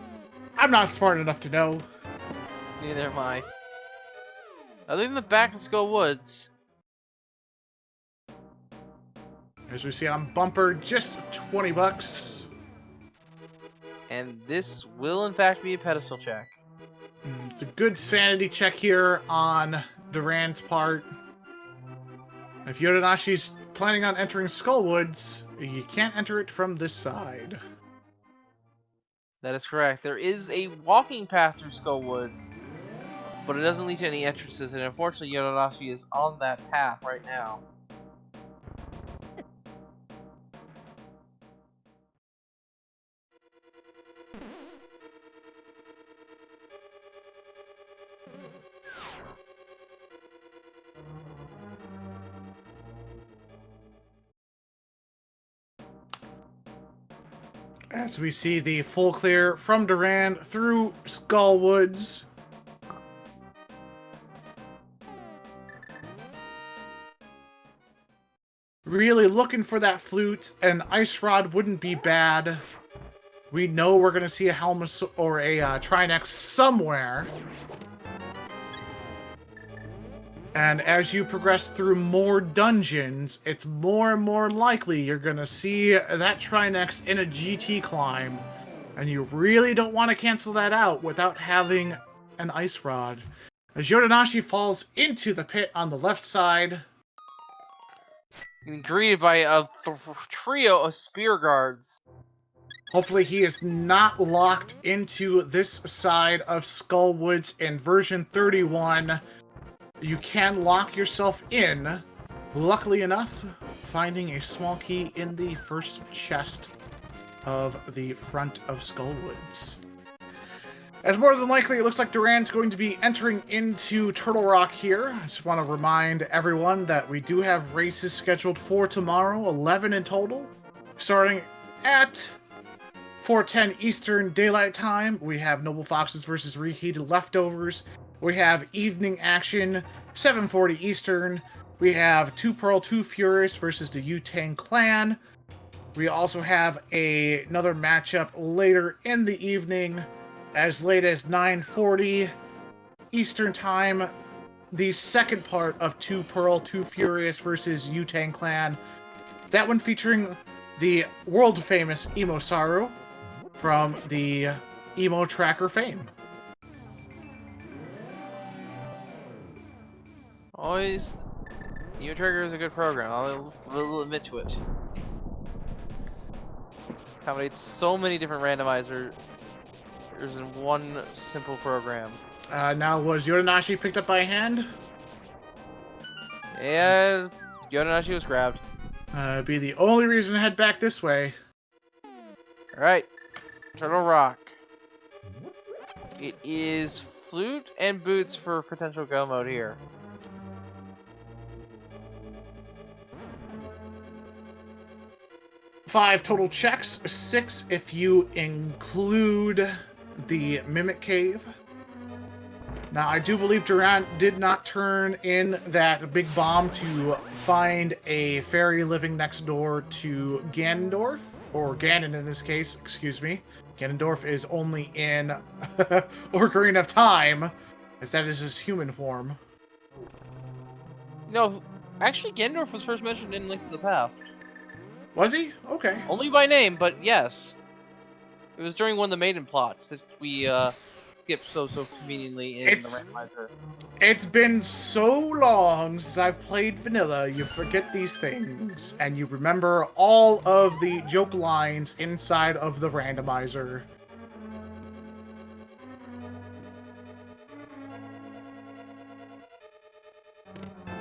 [SPEAKER 1] I'm not smart enough to know.
[SPEAKER 4] Neither am I. Other than the back of Skull Woods,
[SPEAKER 1] As we see on Bumper, just 20 bucks.
[SPEAKER 4] and this will in fact be a pedestal check.
[SPEAKER 1] It's a good sanity check here on Durand's part. If Yodonashi's planning on entering Skullwoods, you can't enter it from this side.
[SPEAKER 4] That is correct. There is a walking path through Skull Woods, but it doesn't lead to any entrances, and unfortunately Yodonashi is on that path right now.
[SPEAKER 1] As we see the full clear from Durand through Skullwoods. Really looking for that flute. An ice rod wouldn't be bad. We know we're going to see a helmet or a Trinex somewhere. And as you progress through more dungeons, it's more and more likely you're going to see that Trinex in a GT climb. And you really don't want to cancel that out without having an ice rod. As Yodonashi falls into the pit on the left side.
[SPEAKER 4] Being greeted by a trio of spear guards.
[SPEAKER 1] Hopefully he is not locked into this side of Skullwoods in version 31. You can lock yourself in. Luckily enough, finding a small key in the first chest of the front of Skullwoods. As more than likely, it looks like Durand's going to be entering into Turtle Rock here. I just want to remind everyone that we do have races scheduled for tomorrow, 11 in total. Starting at 4:10 Eastern Daylight Time, we have Noble Foxes versus Reheated Leftovers. We have evening action, 7:40 Eastern. We have 2 Pearl, 2 Furious versus the Wu-Tang Clan. We also have another matchup later in the evening, as late as 9:40 Eastern Time. The second part of 2 Pearl, 2 Furious versus Wu-Tang Clan. That one featuring the world-famous Emo Saru from the Emo Tracker fame.
[SPEAKER 4] Always, Emo Trigger is a good program. I'll admit to it. Accommodates so many different randomizers in one simple program.
[SPEAKER 1] Now, was Yodonashi picked up by hand?
[SPEAKER 4] And Yodonashi was grabbed.
[SPEAKER 1] Be the only reason to head back this way.
[SPEAKER 4] Alright. Turtle Rock. It is flute and boots for potential go mode here.
[SPEAKER 1] Five total checks, 6 if you include the Mimic Cave. Now, I do believe Durand did not turn in that big bomb to find a fairy living next door to Ganondorf, or Ganon in this case, excuse me. Ganondorf is only in Ocarina of Time, as that is his human form.
[SPEAKER 4] No, actually Ganondorf was first mentioned in Link to the Past.
[SPEAKER 1] Was he? Okay.
[SPEAKER 4] Only by name, but yes. It was during one of the maiden plots that we skipped so conveniently in the randomizer.
[SPEAKER 1] It's been so long since I've played vanilla, you forget these things, and you remember all of the joke lines inside of the randomizer.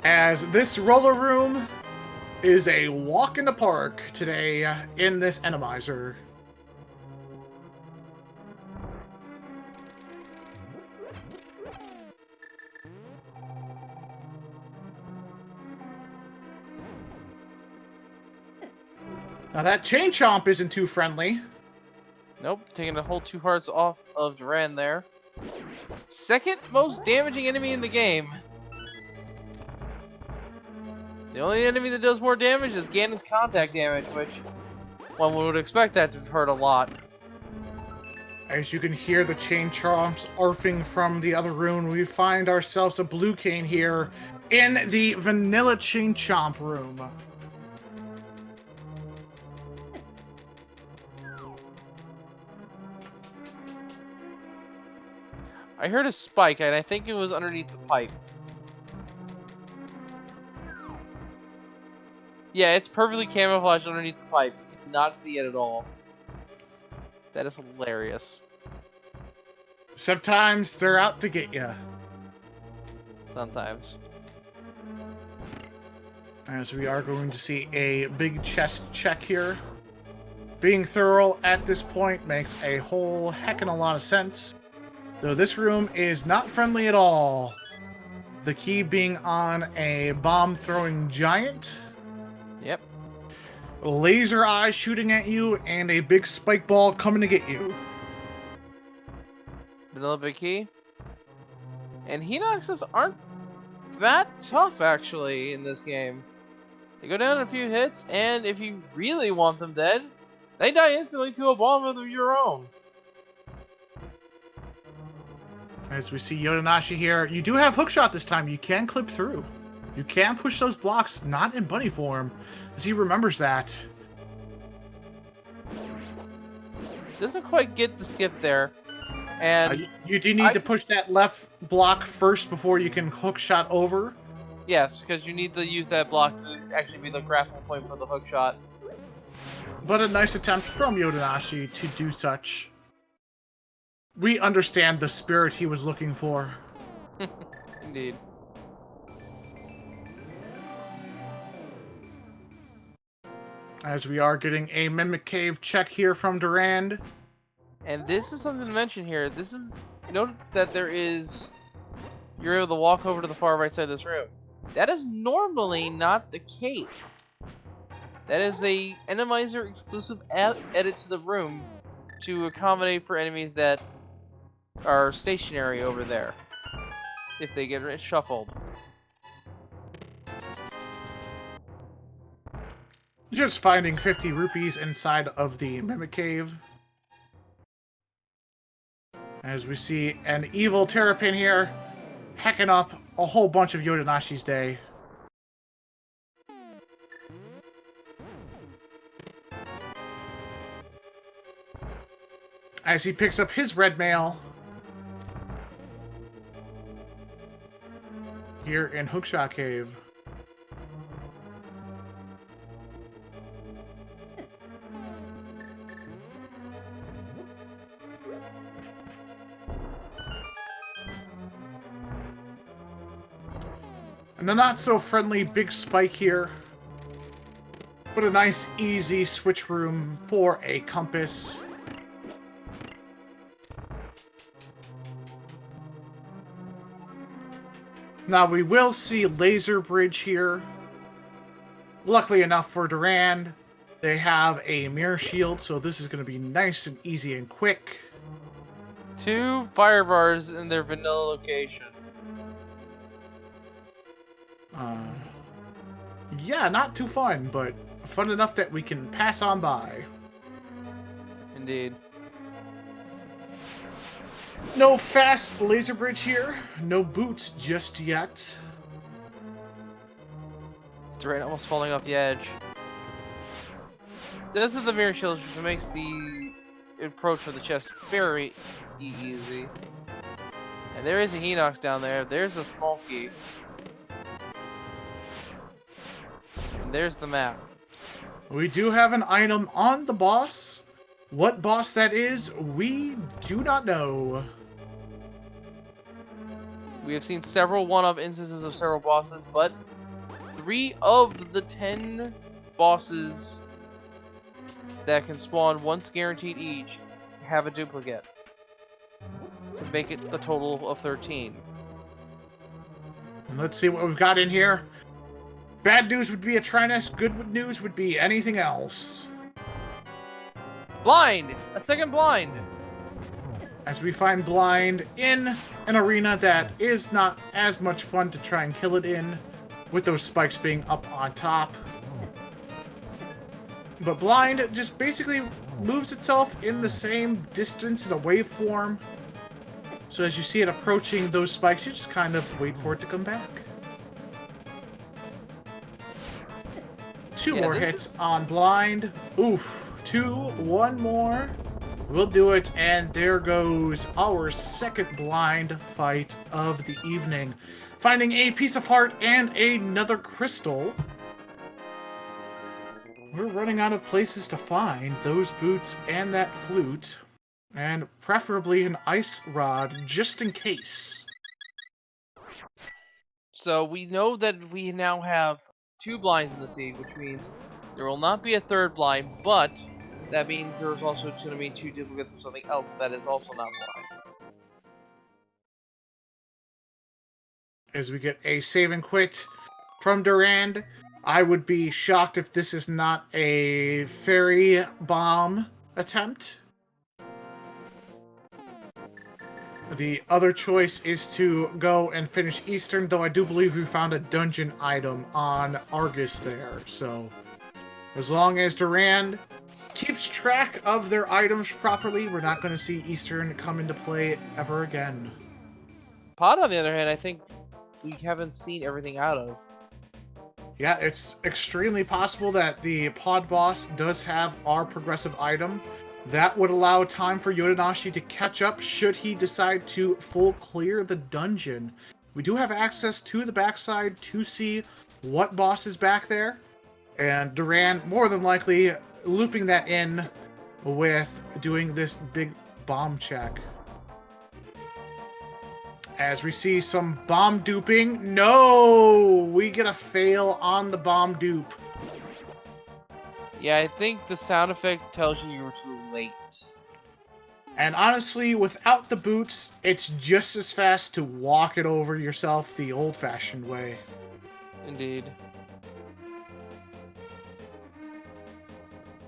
[SPEAKER 1] As this roller room is a walk in the park today in this Enemizer. Now that Chain Chomp isn't too friendly.
[SPEAKER 4] Nope, taking a whole 2 hearts off of Durand there. Second most damaging enemy in the game. The only enemy that does more damage is Ganon's contact damage, which one would expect that to hurt a lot.
[SPEAKER 1] As you can hear the Chain Chomps arfing from the other room, we find ourselves a blue cane here in the Vanilla Chain Chomp room.
[SPEAKER 4] I heard a spike, and I think it was underneath the pipe. Yeah, it's perfectly camouflaged underneath the pipe. You cannot see it at all. That is hilarious.
[SPEAKER 1] Sometimes they're out to get you.
[SPEAKER 4] Sometimes.
[SPEAKER 1] As we are going to see a big chest check here. Being thorough at this point makes a whole heck of a lot of sense. Though this room is not friendly at all. The key being on a bomb-throwing giant.
[SPEAKER 4] Yep.
[SPEAKER 1] Laser eyes shooting at you, and a big spike ball coming to get you.
[SPEAKER 4] Vanilla Big Key. And Hinoxes aren't that tough, actually, in this game. They go down in a few hits, and if you really want them dead, they die instantly to a bomb of your own.
[SPEAKER 1] As we see Yodonashi here, you do have hookshot this time. You can clip through. You can push those blocks, not in bunny form, as he remembers that.
[SPEAKER 4] Doesn't quite get the skip there. And
[SPEAKER 1] you do need to push that left block first before you can hookshot over.
[SPEAKER 4] yes, because you need to use that block to actually be the grappling point for the hook shot.
[SPEAKER 1] But a nice attempt from Yodonashi to do such. We understand the spirit he was looking for.
[SPEAKER 4] Indeed.
[SPEAKER 1] As we are getting a Mimic Cave check here from Durand.
[SPEAKER 4] And this is something to mention here. This is, notice that there is, you're able to walk over to the far right side of this room. That is normally not the case. That is a Enemizer exclusive edit to the room to accommodate for enemies that are stationary over there if they get shuffled.
[SPEAKER 1] Just finding 50 rupees inside of the Mimic Cave. As we see an evil Terrapin here, hacking up a whole bunch of Yodonashi's day. As he picks up his red mail here in Hookshot Cave. And the not-so-friendly big spike here. But a nice, easy switch room for a compass. Now we will see Laser Bridge here. Luckily enough for Durand, they have a mirror shield, so this is going to be nice and easy and quick.
[SPEAKER 4] 2 fire bars in their vanilla location.
[SPEAKER 1] Yeah, not too fun, but fun enough that we can pass on by.
[SPEAKER 4] Indeed.
[SPEAKER 1] No fast laser bridge here. No boots just yet.
[SPEAKER 4] Durand almost falling off the edge. This is the mirror shield, which makes the approach for the chest very easy. And there is a Hinox down there. There's a small key. And there's the map.
[SPEAKER 1] We do have an item on the boss. What boss that is, we do not know.
[SPEAKER 4] We have seen several one-up instances of several bosses, but 3 of the 10 bosses that can spawn once guaranteed each have a duplicate to make it the total of 13.
[SPEAKER 1] And let's see what we've got in here. Bad news would be a Trinus, good news would be anything else.
[SPEAKER 4] Blind! A second blind!
[SPEAKER 1] As we find Blind in an arena that is not as much fun to try and kill it in, with those spikes being up on top. But Blind just basically moves itself in the same distance in a waveform. So as you see it approaching those spikes, you just kind of wait for it to come back. Two more hits on Blind. Oof. One more. We'll do it, and there goes our second Blind fight of the evening. Finding a piece of heart and another crystal. We're running out of places to find those boots and that flute. And preferably an ice rod, just in case.
[SPEAKER 4] So we know that we now have 2 blinds in the seed, which means there will not be a third blind, but that means there's also going to be 2 duplicates of something else that is also not blind.
[SPEAKER 1] As we get a save and quit from Durand, I would be shocked if this is not a fairy bomb attempt. The other choice is to go and finish Eastern, though I do believe we found a dungeon item on Argus there. So, as long as Durand keeps track of their items properly, we're not going to see Eastern come into play ever again.
[SPEAKER 4] Pod, on the other hand, I think we haven't seen everything out of.
[SPEAKER 1] Yeah, it's extremely possible that the pod boss does have our progressive item. That would allow time for Yodonashi to catch up should he decide to full clear the dungeon. We do have access to the backside to see what boss is back there. And Durand, more than likely, looping that in with doing this big bomb check. As we see some bomb duping. No! We get a fail on the bomb dupe.
[SPEAKER 4] Yeah, I think the sound effect tells you were too late.
[SPEAKER 1] And honestly, without the boots, it's just as fast to walk it over yourself the old-fashioned way.
[SPEAKER 4] Indeed.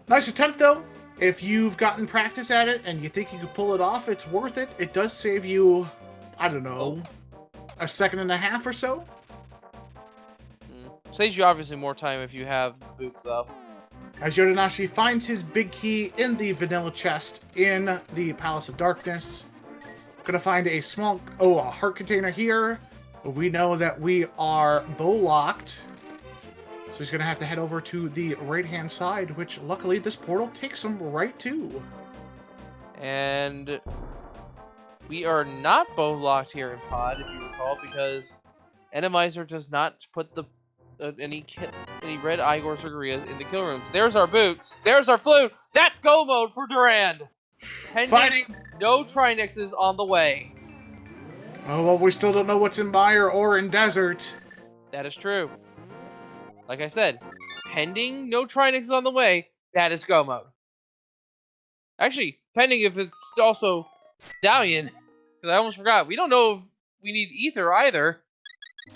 [SPEAKER 1] Nice attempt, though. If you've gotten practice at it and you think you could pull it off, it's worth it. It does save you, I don't know, a second and a half or so.
[SPEAKER 4] Saves you obviously more time if you have boots, though.
[SPEAKER 1] As Yodonashi finds his big key in the vanilla chest in the Palace of Darkness. Gonna find a small, a heart container here. We know that we are bow locked. So he's gonna have to head over to the right-hand side, which luckily this portal takes him right to.
[SPEAKER 4] And we are not bow locked here in Pod, if you recall, because Enemizer does not put the any red Igors or Gurias in the kill rooms. There's our boots. There's our flute. That's go mode for Durand. Pending no Trinexes on the way.
[SPEAKER 1] Oh, well, we still don't know what's in Mire or in Desert.
[SPEAKER 4] That is true. Like I said, pending no Trinexes on the way, that is go mode. Actually, pending if it's also Stallion. Because I almost forgot. We don't know if we need Ether either.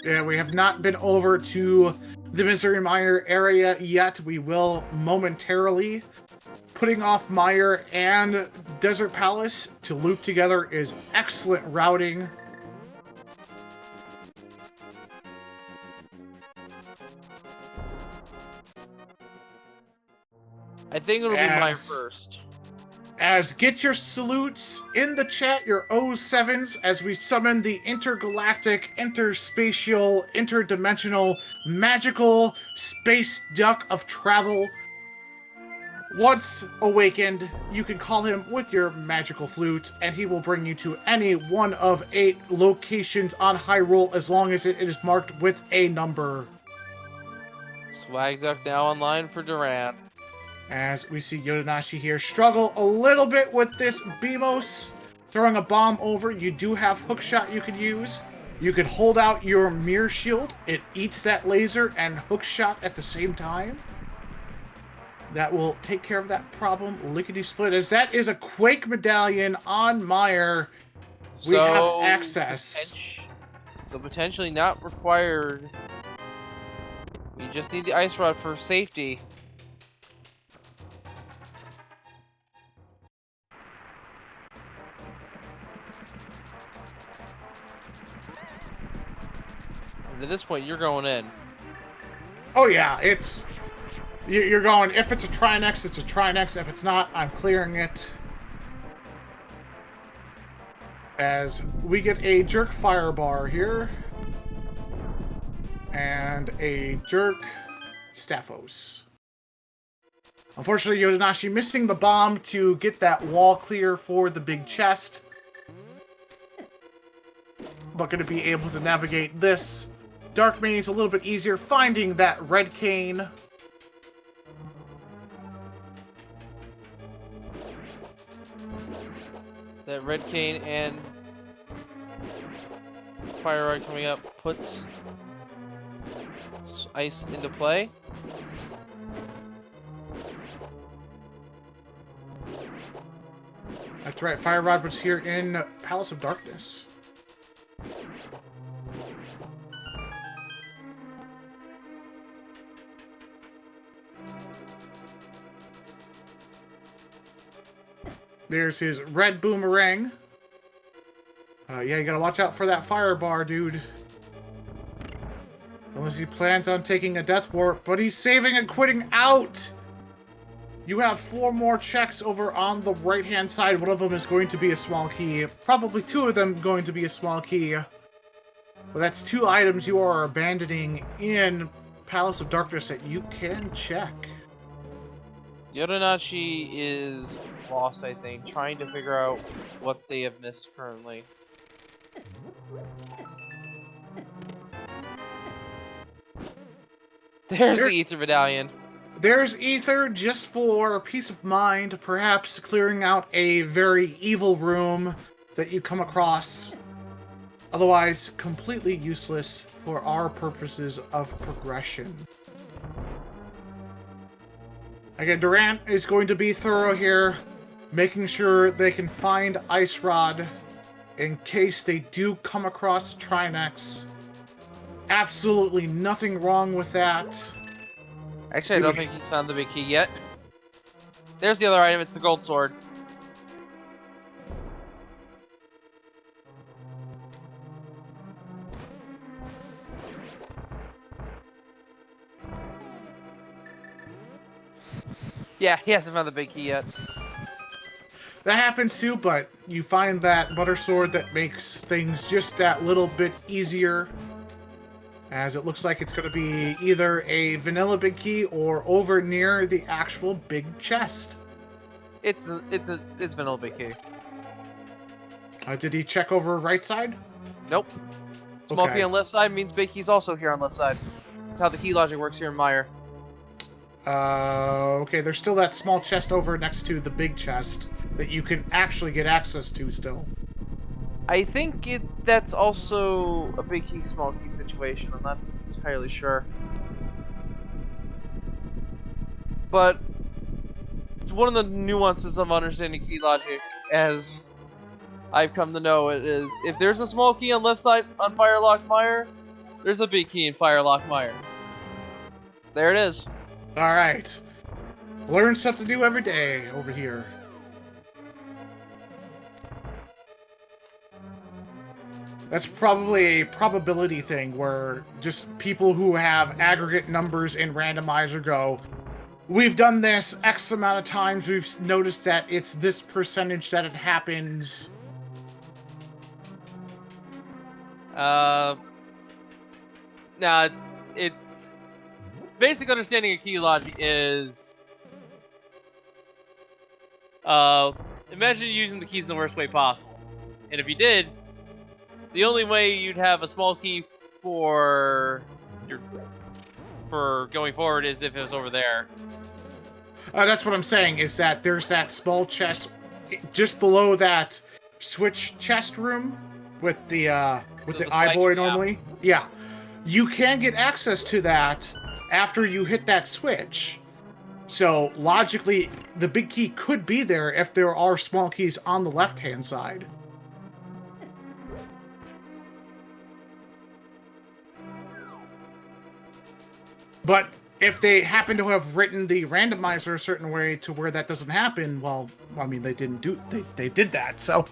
[SPEAKER 1] Yeah, we have not been over to the Misery Mire area yet. We will momentarily. Putting off Mire and Desert Palace to loop together is excellent routing.
[SPEAKER 4] I think it'll be Mire first.
[SPEAKER 1] As get your salutes in the chat, your 07s, as we summon the intergalactic, interspatial, interdimensional, magical space duck of travel. Once awakened, you can call him with your magical flute, and he will bring you to any one of 8 locations on Hyrule as long as it is marked with a number.
[SPEAKER 4] Swag Duck now online for Durand.
[SPEAKER 1] As we see Yodonashi here struggle a little bit with this Beamos. Throwing a bomb over, you do have hookshot you could use. You could hold out your mirror shield. It eats that laser and hookshot at the same time. That will take care of that problem. Lickety-split. As that is a Quake medallion on Mire. We have access.
[SPEAKER 4] So potentially not required. We just need the ice rod for safety. And at this point, you're going in.
[SPEAKER 1] Oh yeah, you're going. If it's a Trinex, it's a Trinex. If it's not, I'm clearing it. As we get a jerk fire bar here. And a jerk Staphos. Unfortunately, Yodonashi missing the bomb to get that wall clear for the big chest. But going to be able to navigate this dark maze a little bit easier, finding that red cane.
[SPEAKER 4] That red cane and fire rod coming up puts ice into play.
[SPEAKER 1] That's right, Fire Rod was here in Palace of Darkness. There's his red boomerang. Yeah, you gotta watch out for that fire bar, dude. Unless he plans on taking a death warp, but he's saving and quitting out! You have 4 more checks over on the right-hand side. One of them is going to be a small key. Probably 2 of them going to be a small key. But that's 2 items you are abandoning in Palace of Darkness that you can check.
[SPEAKER 4] Yodonashi is lost, I think, trying to figure out what they have missed currently. There's the Ether Medallion.
[SPEAKER 1] There's Ether just for peace of mind, perhaps clearing out a very evil room that you come across. Otherwise, completely useless for our purposes of progression. Again, Durand is going to be thorough here, making sure they can find Ice Rod in case they do come across Trinex. Absolutely nothing wrong with that.
[SPEAKER 4] Actually, I don't think he's found the big key yet. There's the other item, it's the gold sword. Yeah, he hasn't found the big key yet.
[SPEAKER 1] That happens too, but you find that butter sword that makes things just that little bit easier. As it looks like it's going to be either a vanilla big key or over near the actual big chest.
[SPEAKER 4] It's vanilla big key.
[SPEAKER 1] Did he check over right side?
[SPEAKER 4] Nope. Small
[SPEAKER 1] Okay.
[SPEAKER 4] key on left side means big key's also here on left side. That's how the key logic works here in Meyer.
[SPEAKER 1] Okay, there's still that small chest over next to the big chest that you can actually get access to still.
[SPEAKER 4] I think that's also a big key, small key situation. I'm not entirely sure. But it's one of the nuances of understanding key logic, as I've come to know it is, if there's a small key on left side on Firelock Meyer, there's a big key in Firelock Meyer. There it is.
[SPEAKER 1] Alright. Learn something new every day over here. That's probably a probability thing where just people who have aggregate numbers in randomizer go, we've done this X amount of times, we've noticed that it's this percentage that it happens.
[SPEAKER 3] Nah, it's... Basic understanding of key logic is... imagine using the keys in the worst way possible. And if you did, the only way you'd have a small key for going forward is if it was over there.
[SPEAKER 1] That's what I'm saying, is that there's that small chest just below that switch chest room with the eye boy normally. Yeah. You can get access to that after you hit that switch. So logically, the big key could be there if there are small keys on the left-hand side. But if they happen to have written the randomizer a certain way to where that doesn't happen, well, I mean, they didn't do... They did that, so...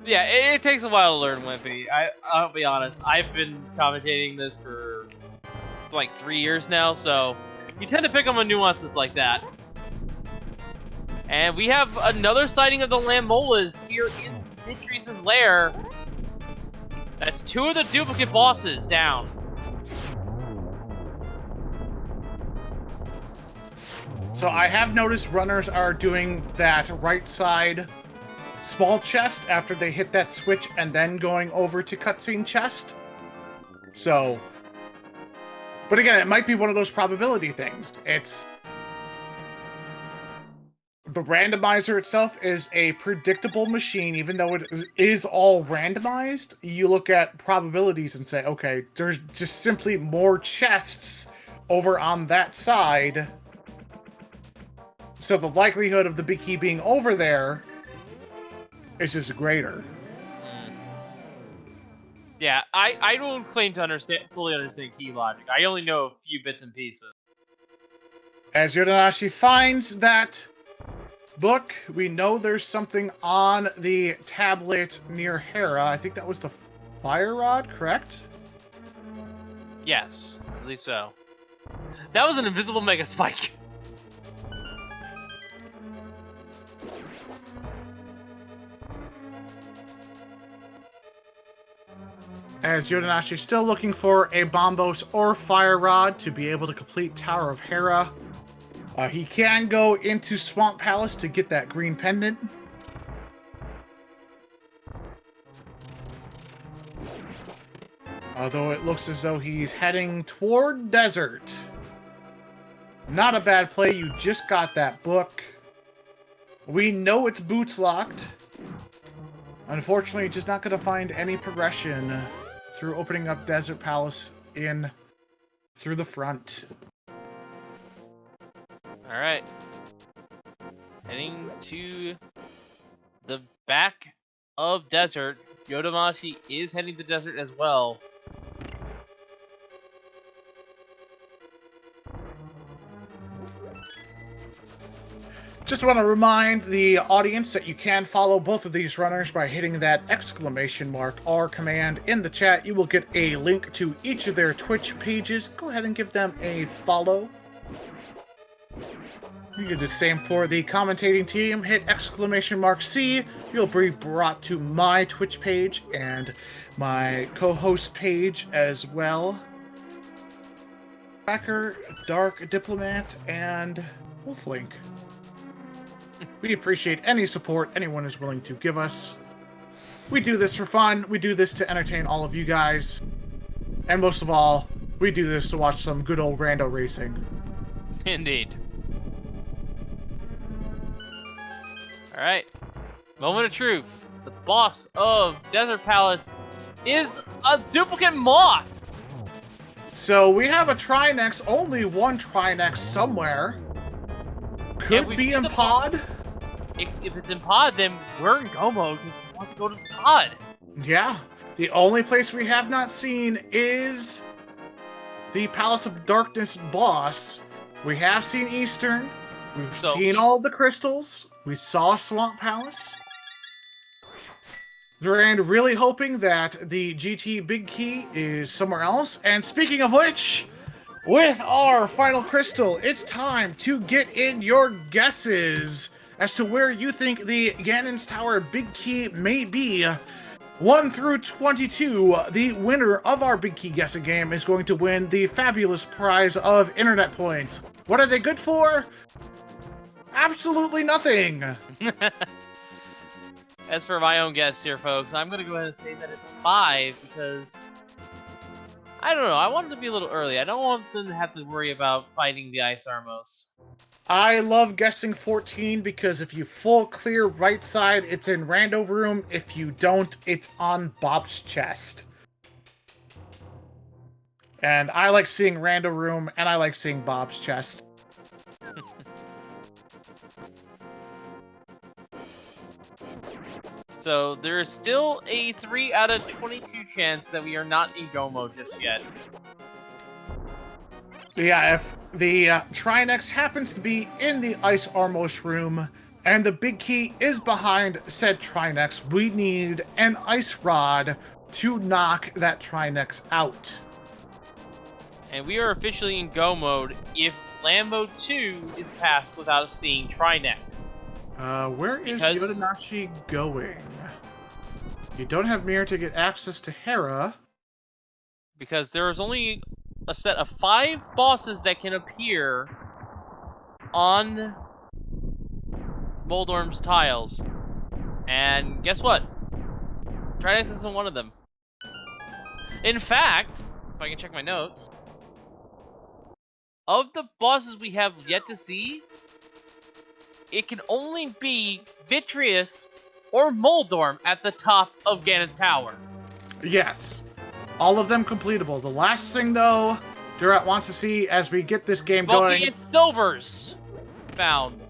[SPEAKER 3] Yeah, it takes a while to learn Wimpy. I'll be honest. I've been commentating this for like 3 years now, so you tend to pick up on nuances like that. And we have another sighting of the Lamolas here in Beatrice's lair. That's 2 of the duplicate bosses down.
[SPEAKER 1] So I have noticed runners are doing that right side small chest after they hit that switch and then going over to cutscene chest. So, but again, it might be one of those probability things. It's the randomizer itself is a predictable machine, even though it is all randomized. You look at probabilities and say, okay, there's just simply more chests over on that side. So the likelihood of the big key being over there is just greater.
[SPEAKER 3] Yeah, I don't claim to fully understand key logic. I only know a few bits and pieces.
[SPEAKER 1] As Yodonashi finds that book, we know there's something on the tablet near Hera. I think that was the fire rod, correct?
[SPEAKER 3] Yes, I believe so. That was an invisible Mega Spike.
[SPEAKER 1] As Yodonashi still looking for a Bombos or Fire Rod to be able to complete Tower of Hera. He can go into Swamp Palace to get that green pendant. Although it looks as though he's heading toward Desert. Not a bad play, you just got that book. We know it's boots locked. Unfortunately, just not going to find any progression through opening up Desert Palace in through the front.
[SPEAKER 3] Alright. Heading to the back of Desert. Yodonashi is heading to Desert as well.
[SPEAKER 1] Just want to remind the audience that you can follow both of these runners by hitting that exclamation mark R command in the chat. You will get a link to each of their Twitch pages. Go ahead and give them a follow. You do the same for the commentating team. Hit exclamation mark C. You'll be brought to my Twitch page and my co-host page as well. Cracker, Dark Diplomat, and Wolflink. We appreciate any support anyone is willing to give us. We do this for fun. We do this to entertain all of you guys. And most of all, we do this to watch some good old rando racing.
[SPEAKER 3] Indeed. Alright. Moment of truth. The boss of Desert Palace is a duplicate moth!
[SPEAKER 1] So we have a Trinex, only one Trinex somewhere. Could be in pod.
[SPEAKER 3] If it's in pod, then we're in Gomo because we want to go to the pod.
[SPEAKER 1] Yeah. The only place we have not seen is the Palace of Darkness boss. We have seen Eastern. We've seen all of the crystals. We saw Swamp Palace. Durand really hoping that the GT Big Key is somewhere else. And speaking of which, with our final crystal, it's time to get in your guesses as to where you think the Ganon's Tower Big Key may be. 1 through 22, the winner of our Big Key guessing game is going to win the fabulous prize of internet points. What are they good for? Absolutely nothing.
[SPEAKER 3] As for my own guess here, folks, I'm going to go ahead and say that it's 5 because I don't know. I want it to be a little early. I don't want them to have to worry about fighting the Ice Armos.
[SPEAKER 1] I love guessing 14 because if you full clear right side, it's in Rando Room. If you don't, it's on Bob's chest. And I like seeing Rando Room, and I like seeing Bob's chest.
[SPEAKER 3] So there is still a 3 out of 22 chance that we are not in Gomo just yet.
[SPEAKER 1] Yeah, if the Trinex happens to be in the Ice Armos room And the big key is behind said Trinex. We need an ice rod to knock that Trinex out.
[SPEAKER 3] And we are officially in go mode if Lambo 2 is passed without seeing Trinex.
[SPEAKER 1] Where is
[SPEAKER 3] Because-
[SPEAKER 1] Yodonashi going? You don't have Mirror to get access to Hera.
[SPEAKER 3] Because there is only a set of 5 bosses that can appear on Moldorm's tiles. And guess what? Trinex isn't one of them. In fact, if I can check my notes, of the bosses we have yet to see, it can only be Vitreous or Moldorm at the top of Ganon's tower.
[SPEAKER 1] Yes. All of them completable. The last thing, though, Durand wants to see as we get this game
[SPEAKER 3] Bulky
[SPEAKER 1] going
[SPEAKER 3] and Silvers found.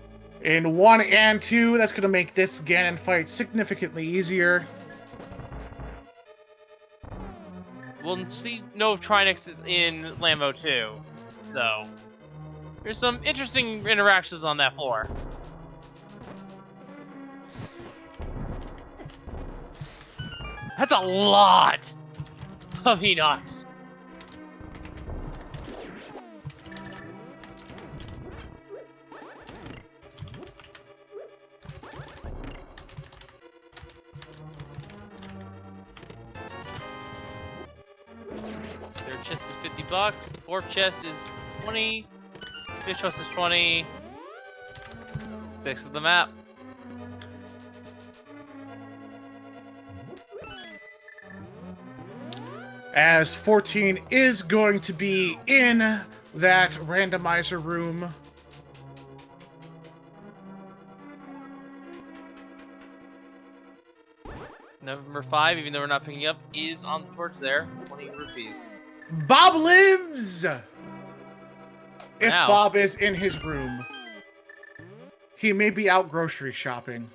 [SPEAKER 1] in 1 and 2, that's going to make this Ganon fight significantly easier.
[SPEAKER 3] We'll see no Trinex is in Lambo 2, so there's some interesting interactions on that floor. That's a lot of Enochs. Third chest is $50. Fourth chest is 20. Fifth chest is 20. 6 of the map.
[SPEAKER 1] As 14 is going to be in that randomizer room.
[SPEAKER 3] Number 5, even though we're not picking up, is on the torch there. 20 rupees.
[SPEAKER 1] Bob lives! If
[SPEAKER 3] Now.
[SPEAKER 1] Bob is in his room. He may be out grocery shopping.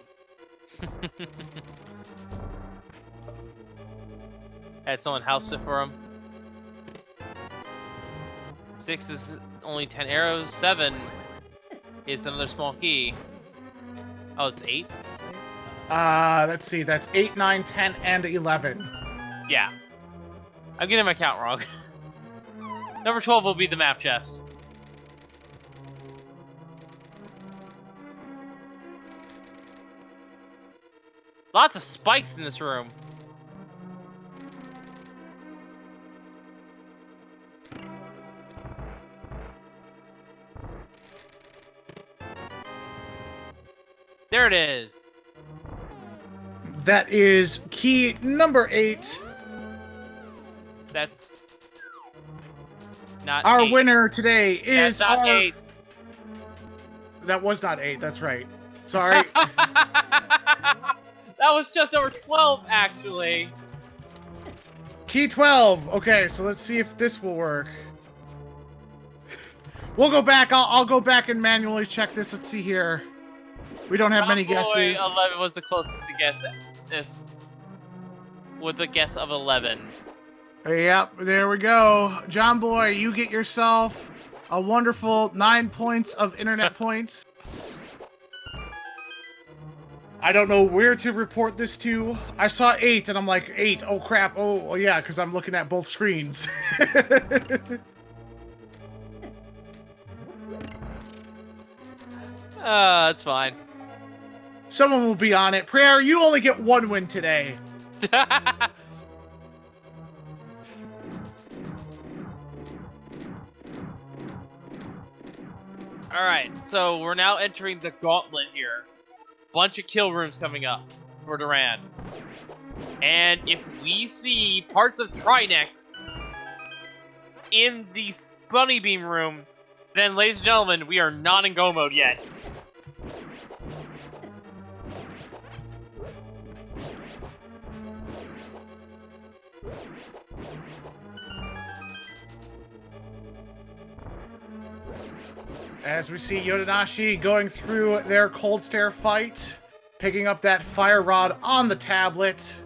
[SPEAKER 3] Had someone house it for him. 6 is only 10 arrows. 7 is another small key. Oh, it's 8?
[SPEAKER 1] Let's see, that's 8, 9, 10, and 11.
[SPEAKER 3] Yeah. I'm getting my count wrong. Number 12 will be the map chest. Lots of spikes in this room. There it is.
[SPEAKER 1] That is key number 8.
[SPEAKER 3] That's not
[SPEAKER 1] Our
[SPEAKER 3] 8.
[SPEAKER 1] winner today is
[SPEAKER 3] That's not
[SPEAKER 1] our...
[SPEAKER 3] 8.
[SPEAKER 1] That was not 8, that's right. Sorry.
[SPEAKER 3] That was just over 12, actually.
[SPEAKER 1] Key 12. Okay, so let's see if this will work. We'll go back. I'll go back and manually check this. Let's see here. We don't have many guesses.
[SPEAKER 3] 11 was the closest to guess this. With a guess of 11.
[SPEAKER 1] Yep, there we go. John Boy, you get yourself a wonderful 9 points of internet points. I don't know where to report this to. I saw 8 and I'm like, 8, oh crap, oh yeah, because I'm looking at both screens.
[SPEAKER 3] It's fine.
[SPEAKER 1] Someone will be on it. Prayer, you only get 1 win today.
[SPEAKER 3] Alright, so we're now entering the gauntlet here. Bunch of kill rooms coming up for Durand. And if we see parts of Trinex in the Bunny Beam room, then, ladies and gentlemen, we are not in go mode yet.
[SPEAKER 1] As we see Yodonashi going through their cold stare fight, picking up that fire rod on the tablet.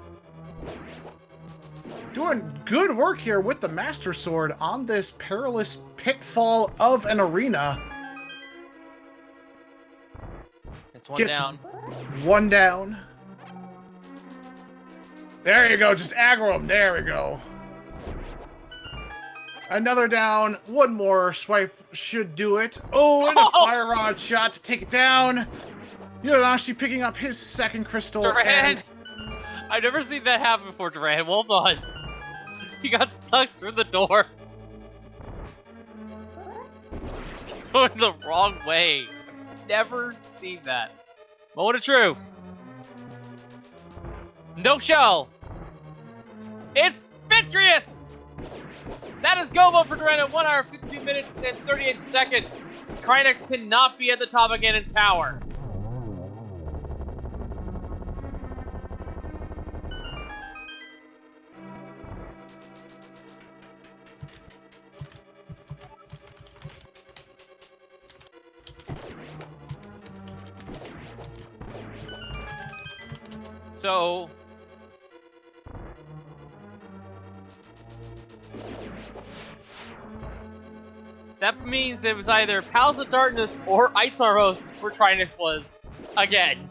[SPEAKER 1] Doing good work here with the Master Sword on this perilous pitfall of an arena.
[SPEAKER 4] It's one
[SPEAKER 1] Gets
[SPEAKER 4] down.
[SPEAKER 1] one down. There you go. Just aggro him. There we go. Another down. One more swipe should do it. Oh, and a fire rod shot to take it down. Yodonashi picking up his second crystal.
[SPEAKER 3] Durand! I've never seen that happen before, Durand. Well done. He got sucked through the door. Going the wrong way. Never seen that. Moment of truth. No shell. It's Vitreous! That is go mode for Durand at 1 hour, 52 minutes, and 38 seconds. Trinex cannot be at the top of Ganon's tower. So... that means it was either Pals of Darkness or Ice Armos where Trinex was. Again.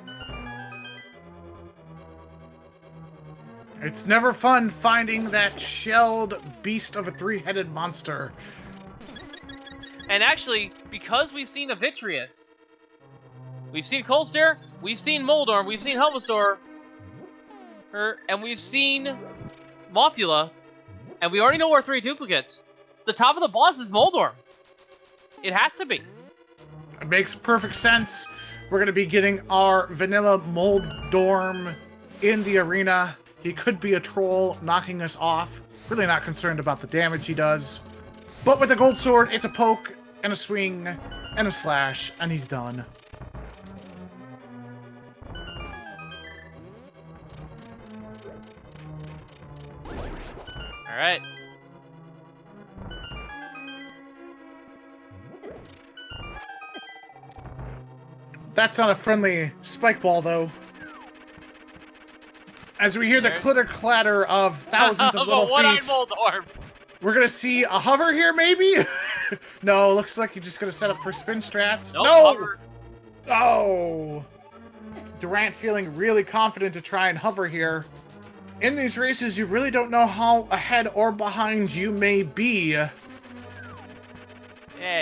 [SPEAKER 1] It's never fun finding that shelled beast of a three-headed monster.
[SPEAKER 3] And actually, because we've seen a Vitreous, we've seen Coldstare, we've seen Moldorm, we've seen Helmasaur, and we've seen Mothula, and we already know our 3 duplicates. The top of the boss is Moldorm. It has to be.
[SPEAKER 1] It makes perfect sense. We're going to be getting our vanilla Moldorm in the arena. He could be a troll knocking us off. Really not concerned about the damage he does. But with a gold sword, it's a poke and a swing and a slash, and he's done.
[SPEAKER 3] Alright.
[SPEAKER 1] That's not a friendly spike ball, though. As we hear the clitter-clatter of thousands of little
[SPEAKER 3] one-eyed
[SPEAKER 1] feet,
[SPEAKER 3] Moldorm.
[SPEAKER 1] we're gonna see a hover here, maybe? No, looks like you're just gonna set up for spin strats.
[SPEAKER 3] Nope,
[SPEAKER 1] No!
[SPEAKER 3] hover.
[SPEAKER 1] Oh! Durand feeling really confident to try and hover here. In these races, you really don't know how ahead or behind you may be.
[SPEAKER 3] Yeah,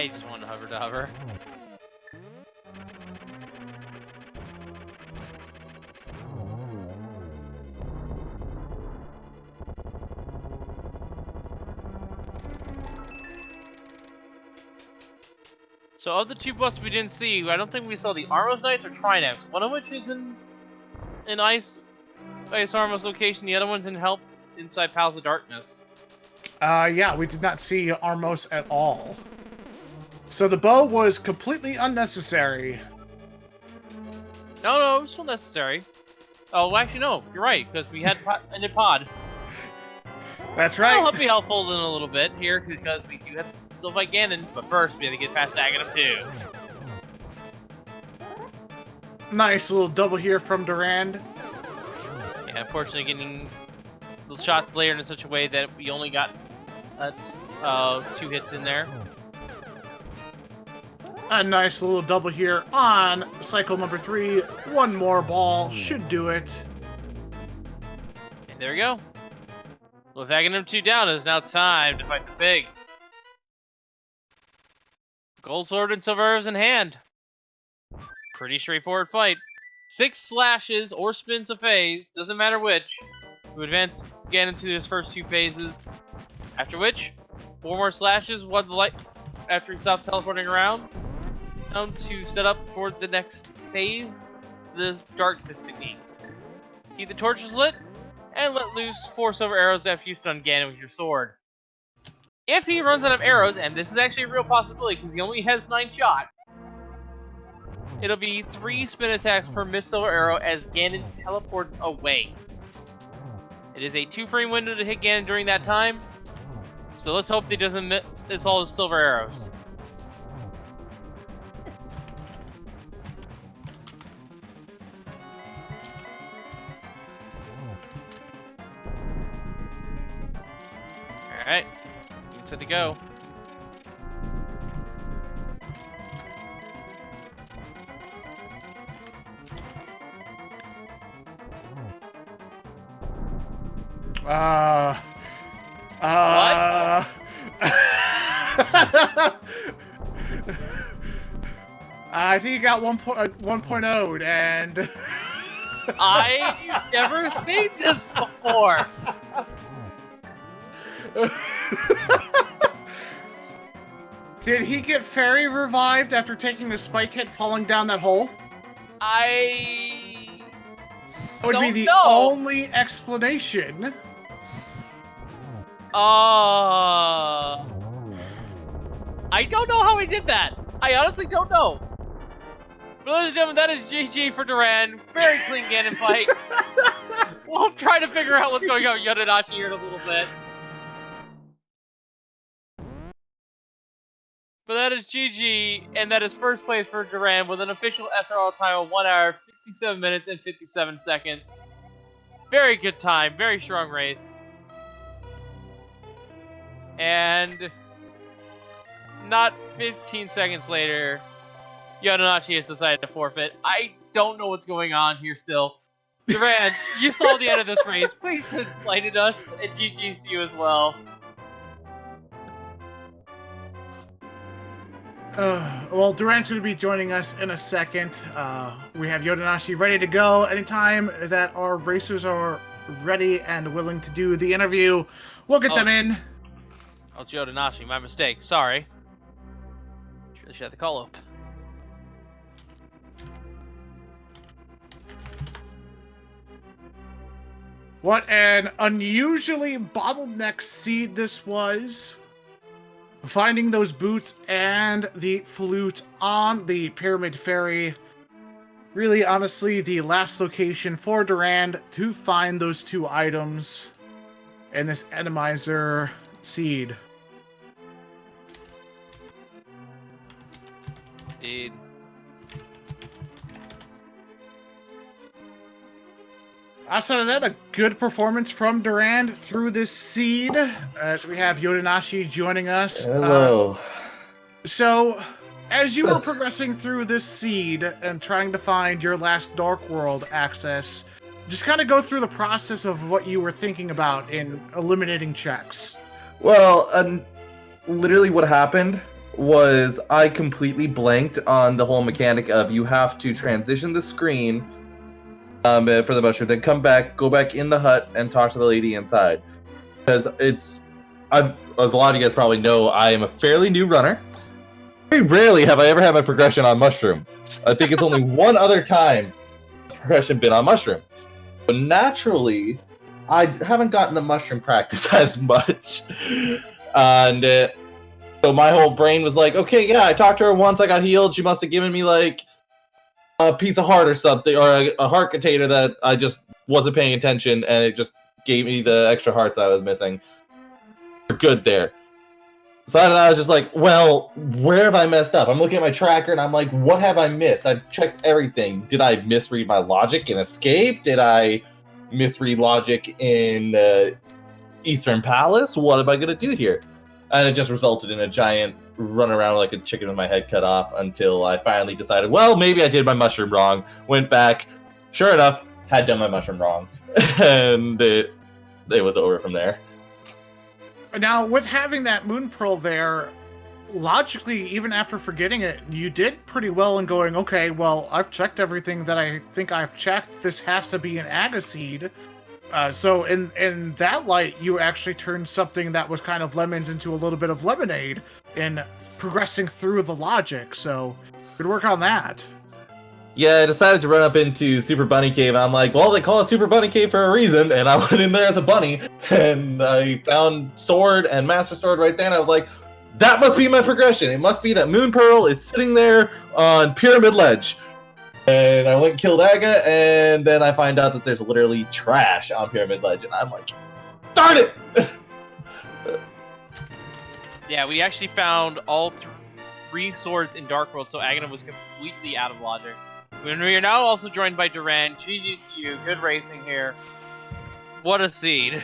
[SPEAKER 3] he just wanted to hover. So of the 2 buffs we didn't see, I don't think we saw the Armos Knights or Trinex. One of which is in Ice Armos location, the other one's in Help inside Pals of Darkness.
[SPEAKER 1] Yeah, we did not see Armos at all. So the bow was completely unnecessary.
[SPEAKER 3] No, it was still necessary. Oh, actually, no, you're right, because we had ended pod.
[SPEAKER 1] That's
[SPEAKER 3] That'll
[SPEAKER 1] right.
[SPEAKER 3] be helpful in a little bit here, because we do have to still fight Ganon, but first we have to get past Aghanim too.
[SPEAKER 1] Nice little double here from Durand.
[SPEAKER 3] Yeah, unfortunately getting the shots layered in such a way that we only got 2 hits in there.
[SPEAKER 1] A nice little double here on cycle number 3. One more ball should do it.
[SPEAKER 3] And there we go. With Aghanim 2 down, it is now time to fight the pig. Gold sword and silver arrows in hand. Pretty straightforward fight. 6 slashes or spins a phase, doesn't matter which, to advance Ganon to his first 2 phases. After which, 4 more slashes, one the light after he stops teleporting around, to set up for the next phase, the Dark Destiny. Keep the torches lit, and let loose 4 silver arrows after you stun Ganon with your sword. If he runs out of arrows, and this is actually a real possibility because he only has 9 shot, it'll be 3 spin attacks per missed silver arrow as Ganon teleports away. It is a 2-frame window to hit Ganon during that time, so let's hope he doesn't miss all his silver arrows. Alright, set to go.
[SPEAKER 1] Uh. Uh. I think you got 1.0'd, and
[SPEAKER 3] I've never seen this before.
[SPEAKER 1] Did he get fairy revived after taking a spike hit falling down that hole?
[SPEAKER 3] I
[SPEAKER 1] That would be
[SPEAKER 3] don't
[SPEAKER 1] the
[SPEAKER 3] know.
[SPEAKER 1] only explanation.
[SPEAKER 3] I don't know how he did that. I honestly don't know. But ladies and gentlemen, that is GG for Durand. Very clean Ganon fight. We'll try to figure out what's going on with Yodonashi here in a little bit. But that is GG, and that is first place for Durand with an official SRL time of 1 hour, 57 minutes, and 57 seconds. Very good time, very strong race. And not 15 seconds later, Yodonashi has decided to forfeit. I don't know what's going on here still. Durand, you saw the end of this race. Please enlighten us, and GG's to you as well.
[SPEAKER 1] Well, Durand's going to be joining us in a second. We have Yodonashi ready to go. Anytime that our racers are ready and willing to do the interview, we'll get them in.
[SPEAKER 3] Oh, it's Yodonashi. My mistake. Sorry. Should have the call up.
[SPEAKER 1] What an unusually bottleneck seed this was. Finding those boots and the flute on the Pyramid Ferry. Really, honestly, the last location for Durand to find those two items and this Enemizer seed.
[SPEAKER 3] Indeed.
[SPEAKER 1] Outside of that, a good performance from Durand through this seed, as we have Yodonashi joining us.
[SPEAKER 5] Hello.
[SPEAKER 1] So, as you were progressing through this seed and trying to find your last Dark World access, just kind of go through the process of what you were thinking about in eliminating checks.
[SPEAKER 5] Well, literally what happened was I completely blanked on the whole mechanic of you have to transition the screen for the mushroom, then come back, go back in the hut, and talk to the lady inside. Because as a lot of you guys probably know, I am a fairly new runner. Very rarely have I ever had my progression on mushroom. I think it's only one other time progression been on mushroom. But naturally, I haven't gotten the mushroom practice as much. And so my whole brain was like, okay, yeah, I talked to her once, I got healed, she must have given me like a piece of heart or something, or a heart container that I just wasn't paying attention, and it just gave me the extra hearts that I was missing. We're good there. So out of that, I was just like, well, where have I messed up? I'm looking at my tracker, and I'm like, what have I missed? I've checked everything. Did I misread my logic in Escape? Did I misread logic in Eastern Palace? What am I going to do here? And it just resulted in a giant run around like a chicken with my head cut off until I finally decided, well, maybe I did my mushroom wrong. Went back. Sure enough, had done my mushroom wrong. And it was over from there.
[SPEAKER 1] Now, with having that Moon Pearl there, logically, even after forgetting it, you did pretty well in going, okay, well, I've checked everything that I think I've checked. This has to be an Agaseed. So in that light, you actually turned something that was kind of lemons into a little bit of lemonade in progressing through the logic. So good work on that.
[SPEAKER 5] Yeah, I decided to run up into Super Bunny Cave, and I'm like, well, they call it Super Bunny Cave for a reason, and I went in there as a bunny, and I found Sword and Master Sword right there, and I was like, that must be my progression. It must be that Moon Pearl is sitting there on Pyramid Ledge. And I went and killed Aga, and then I find out that there's literally trash on Pyramid Ledge, and I'm like, darn it!
[SPEAKER 3] Yeah, we actually found all 3 swords in Dark World, so Aghanim was completely out of logic. We are now also joined by Durand. GG to you. Good racing here. What a seed.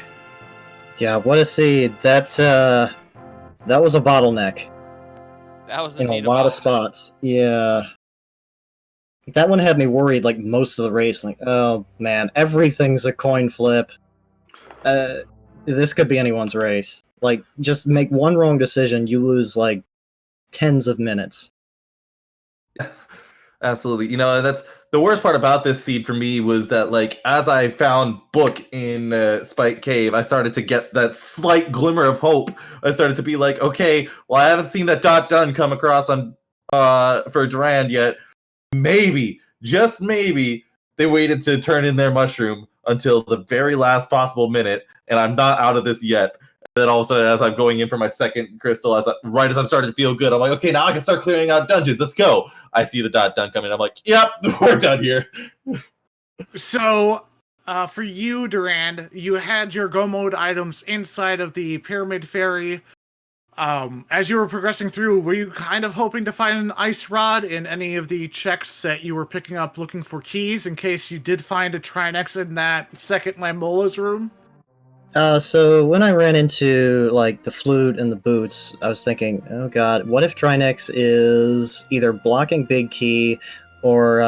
[SPEAKER 6] Yeah, what a seed. That was a bottleneck
[SPEAKER 3] That was
[SPEAKER 6] in a
[SPEAKER 3] indeed
[SPEAKER 6] lot of
[SPEAKER 3] bottleneck.
[SPEAKER 6] spots. Yeah. That one had me worried like most of the race. Like, oh man, everything's a coin flip. this could be anyone's race. Like, just make one wrong decision, you lose like tens of minutes.
[SPEAKER 5] Absolutely. You know, that's the worst part about this seed for me was that, like, as I found Book in Spike Cave, I started to get that slight glimmer of hope. I started to be like, okay, well, I haven't seen that dot done come across on for Durand yet. Maybe, just maybe, they waited to turn in their mushroom until the very last possible minute, and I'm not out of this yet. Then all of a sudden, as I'm going in for my second crystal, right as I'm starting to feel good, I'm like, okay, now I can start clearing out dungeons. Let's go. I see the dot done coming. I'm like, yep, we're done here.
[SPEAKER 1] So, for you, Durand, you had your go mode items inside of the Pyramid Fairy. As you were progressing through, were you kind of hoping to find an ice rod in any of the checks that you were picking up looking for keys in case you did find a Trinex in that second Lambola's room?
[SPEAKER 6] So when I ran into like the flute and the boots, I was thinking, oh god, what if Trinex is either blocking Big Key or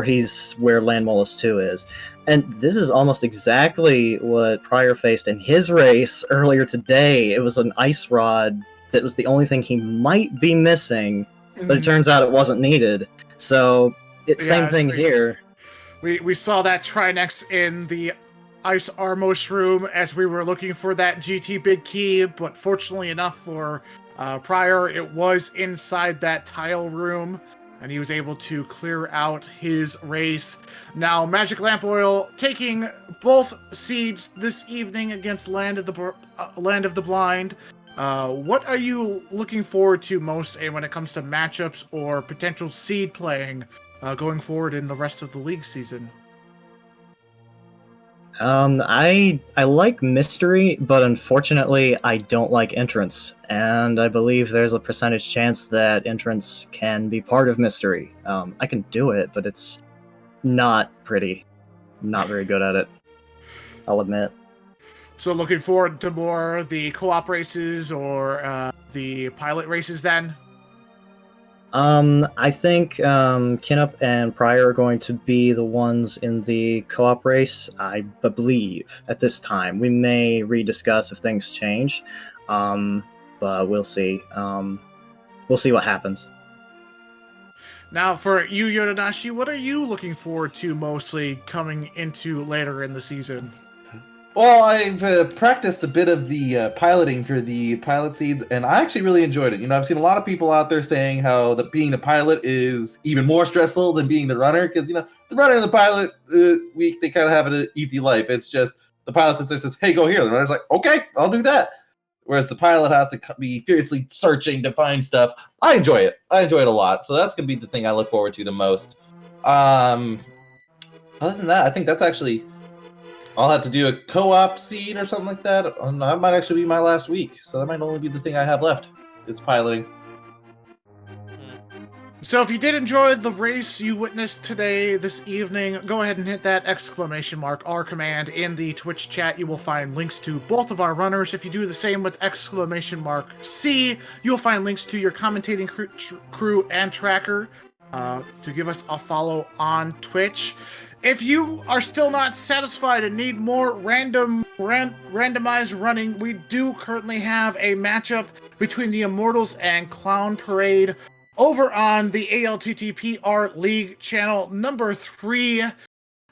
[SPEAKER 6] he's where Landmolus 2 is. And this is almost exactly what Pryor faced in his race earlier today. It was an ice rod that was the only thing he might be missing, but it turns out it wasn't needed. So it's same thing here.
[SPEAKER 1] We saw that Trinex in the Ice Armos room as we were looking for that GT Big Key, but fortunately enough for Pryor, it was inside that tile room, and he was able to clear out his race. Now, Magic Lamp Oil taking both seeds this evening against Land of the Blind. What are you looking forward to most when it comes to matchups or potential seed playing going forward in the rest of the league season?
[SPEAKER 6] I like mystery, but unfortunately I don't like entrance, and I believe there's a percentage chance that entrance can be part of mystery. I can do it, but it's not pretty. I'm not very good at it, I'll admit.
[SPEAKER 1] So looking forward to more the co-op races or the pilot races then?
[SPEAKER 6] I think Kinup and Pryor are going to be the ones in the co-op race, I believe, at this time. We may rediscuss if things change, but we'll see. We'll see what happens.
[SPEAKER 1] Now, for you, Yodonashi, what are you looking forward to mostly coming into later in the season?
[SPEAKER 5] Well, I've practiced a bit of the piloting for the pilot seeds, and I actually really enjoyed it. You know, I've seen a lot of people out there saying how being the pilot is even more stressful than being the runner, because, you know, the runner and the pilot week, they kind of have an easy life. It's just the pilot sits there and says, hey, go here. The runner's like, okay, I'll do that. Whereas the pilot has to be fiercely searching to find stuff. I enjoy it. I enjoy it a lot. So that's going to be the thing I look forward to the most. Other than that, I think that's actually... I'll have to do a co-op seed or something like that. That might actually be my last week, so that might only be the thing I have left. Is piloting.
[SPEAKER 1] So if you did enjoy the race you witnessed this evening, go ahead and hit that !R command in the Twitch chat. You will find links to both of our runners. If you do the same with !C, you'll find links to your commentating crew and tracker to give us a follow on Twitch. If you are still not satisfied and need more randomized running, we do currently have a matchup between the Immortals and Clown Parade over on the ALTTPR League channel number 3.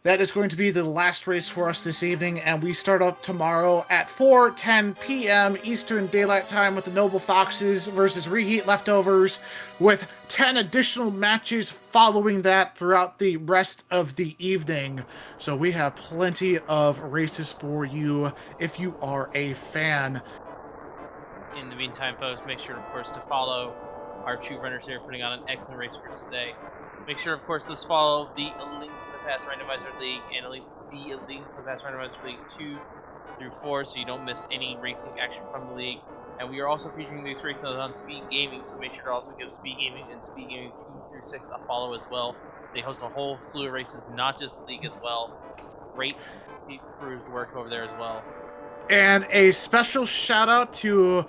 [SPEAKER 1] That is going to be the last race for us this evening, and we start up tomorrow at 4:10 p.m. Eastern Daylight Time with the Noble Foxes versus Reheat Leftovers, with 10 additional matches following that throughout the rest of the evening. So we have plenty of races for you if you are a fan.
[SPEAKER 3] In the meantime, folks, make sure, of course, to follow our two runners here putting on an excellent race for us today. Make sure, of course, to follow the Elite to the Past Randomizer League and the Elite to the Past Randomizer League 2 through 4 so you don't miss any racing action from the league. And we are also featuring these races on Speed Gaming, so make sure to also give Speed Gaming and Speed Gaming 2 through 6 a follow as well. They host a whole slew of races, not just the league as well. Great crews to work over there as well.
[SPEAKER 1] And a special shout out to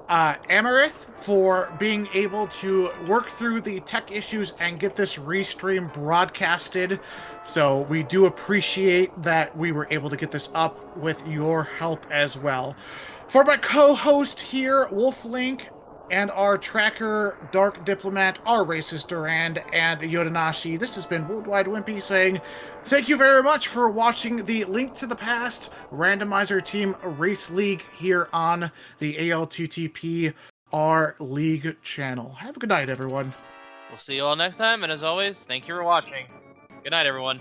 [SPEAKER 1] Amarith for being able to work through the tech issues and get this restream broadcasted. So we do appreciate that we were able to get this up with your help as well. For my co-host here, Wolflink, and our tracker, Dark Diplomat, our racist Durand, and Yodonashi, this has been Worldwide Wimpy saying thank you very much for watching the Link to the Past Randomizer Team Race League here on the ALTTP R League channel. Have a good night, everyone.
[SPEAKER 3] We'll see you all next time, and as always, thank you for watching. Good night, everyone.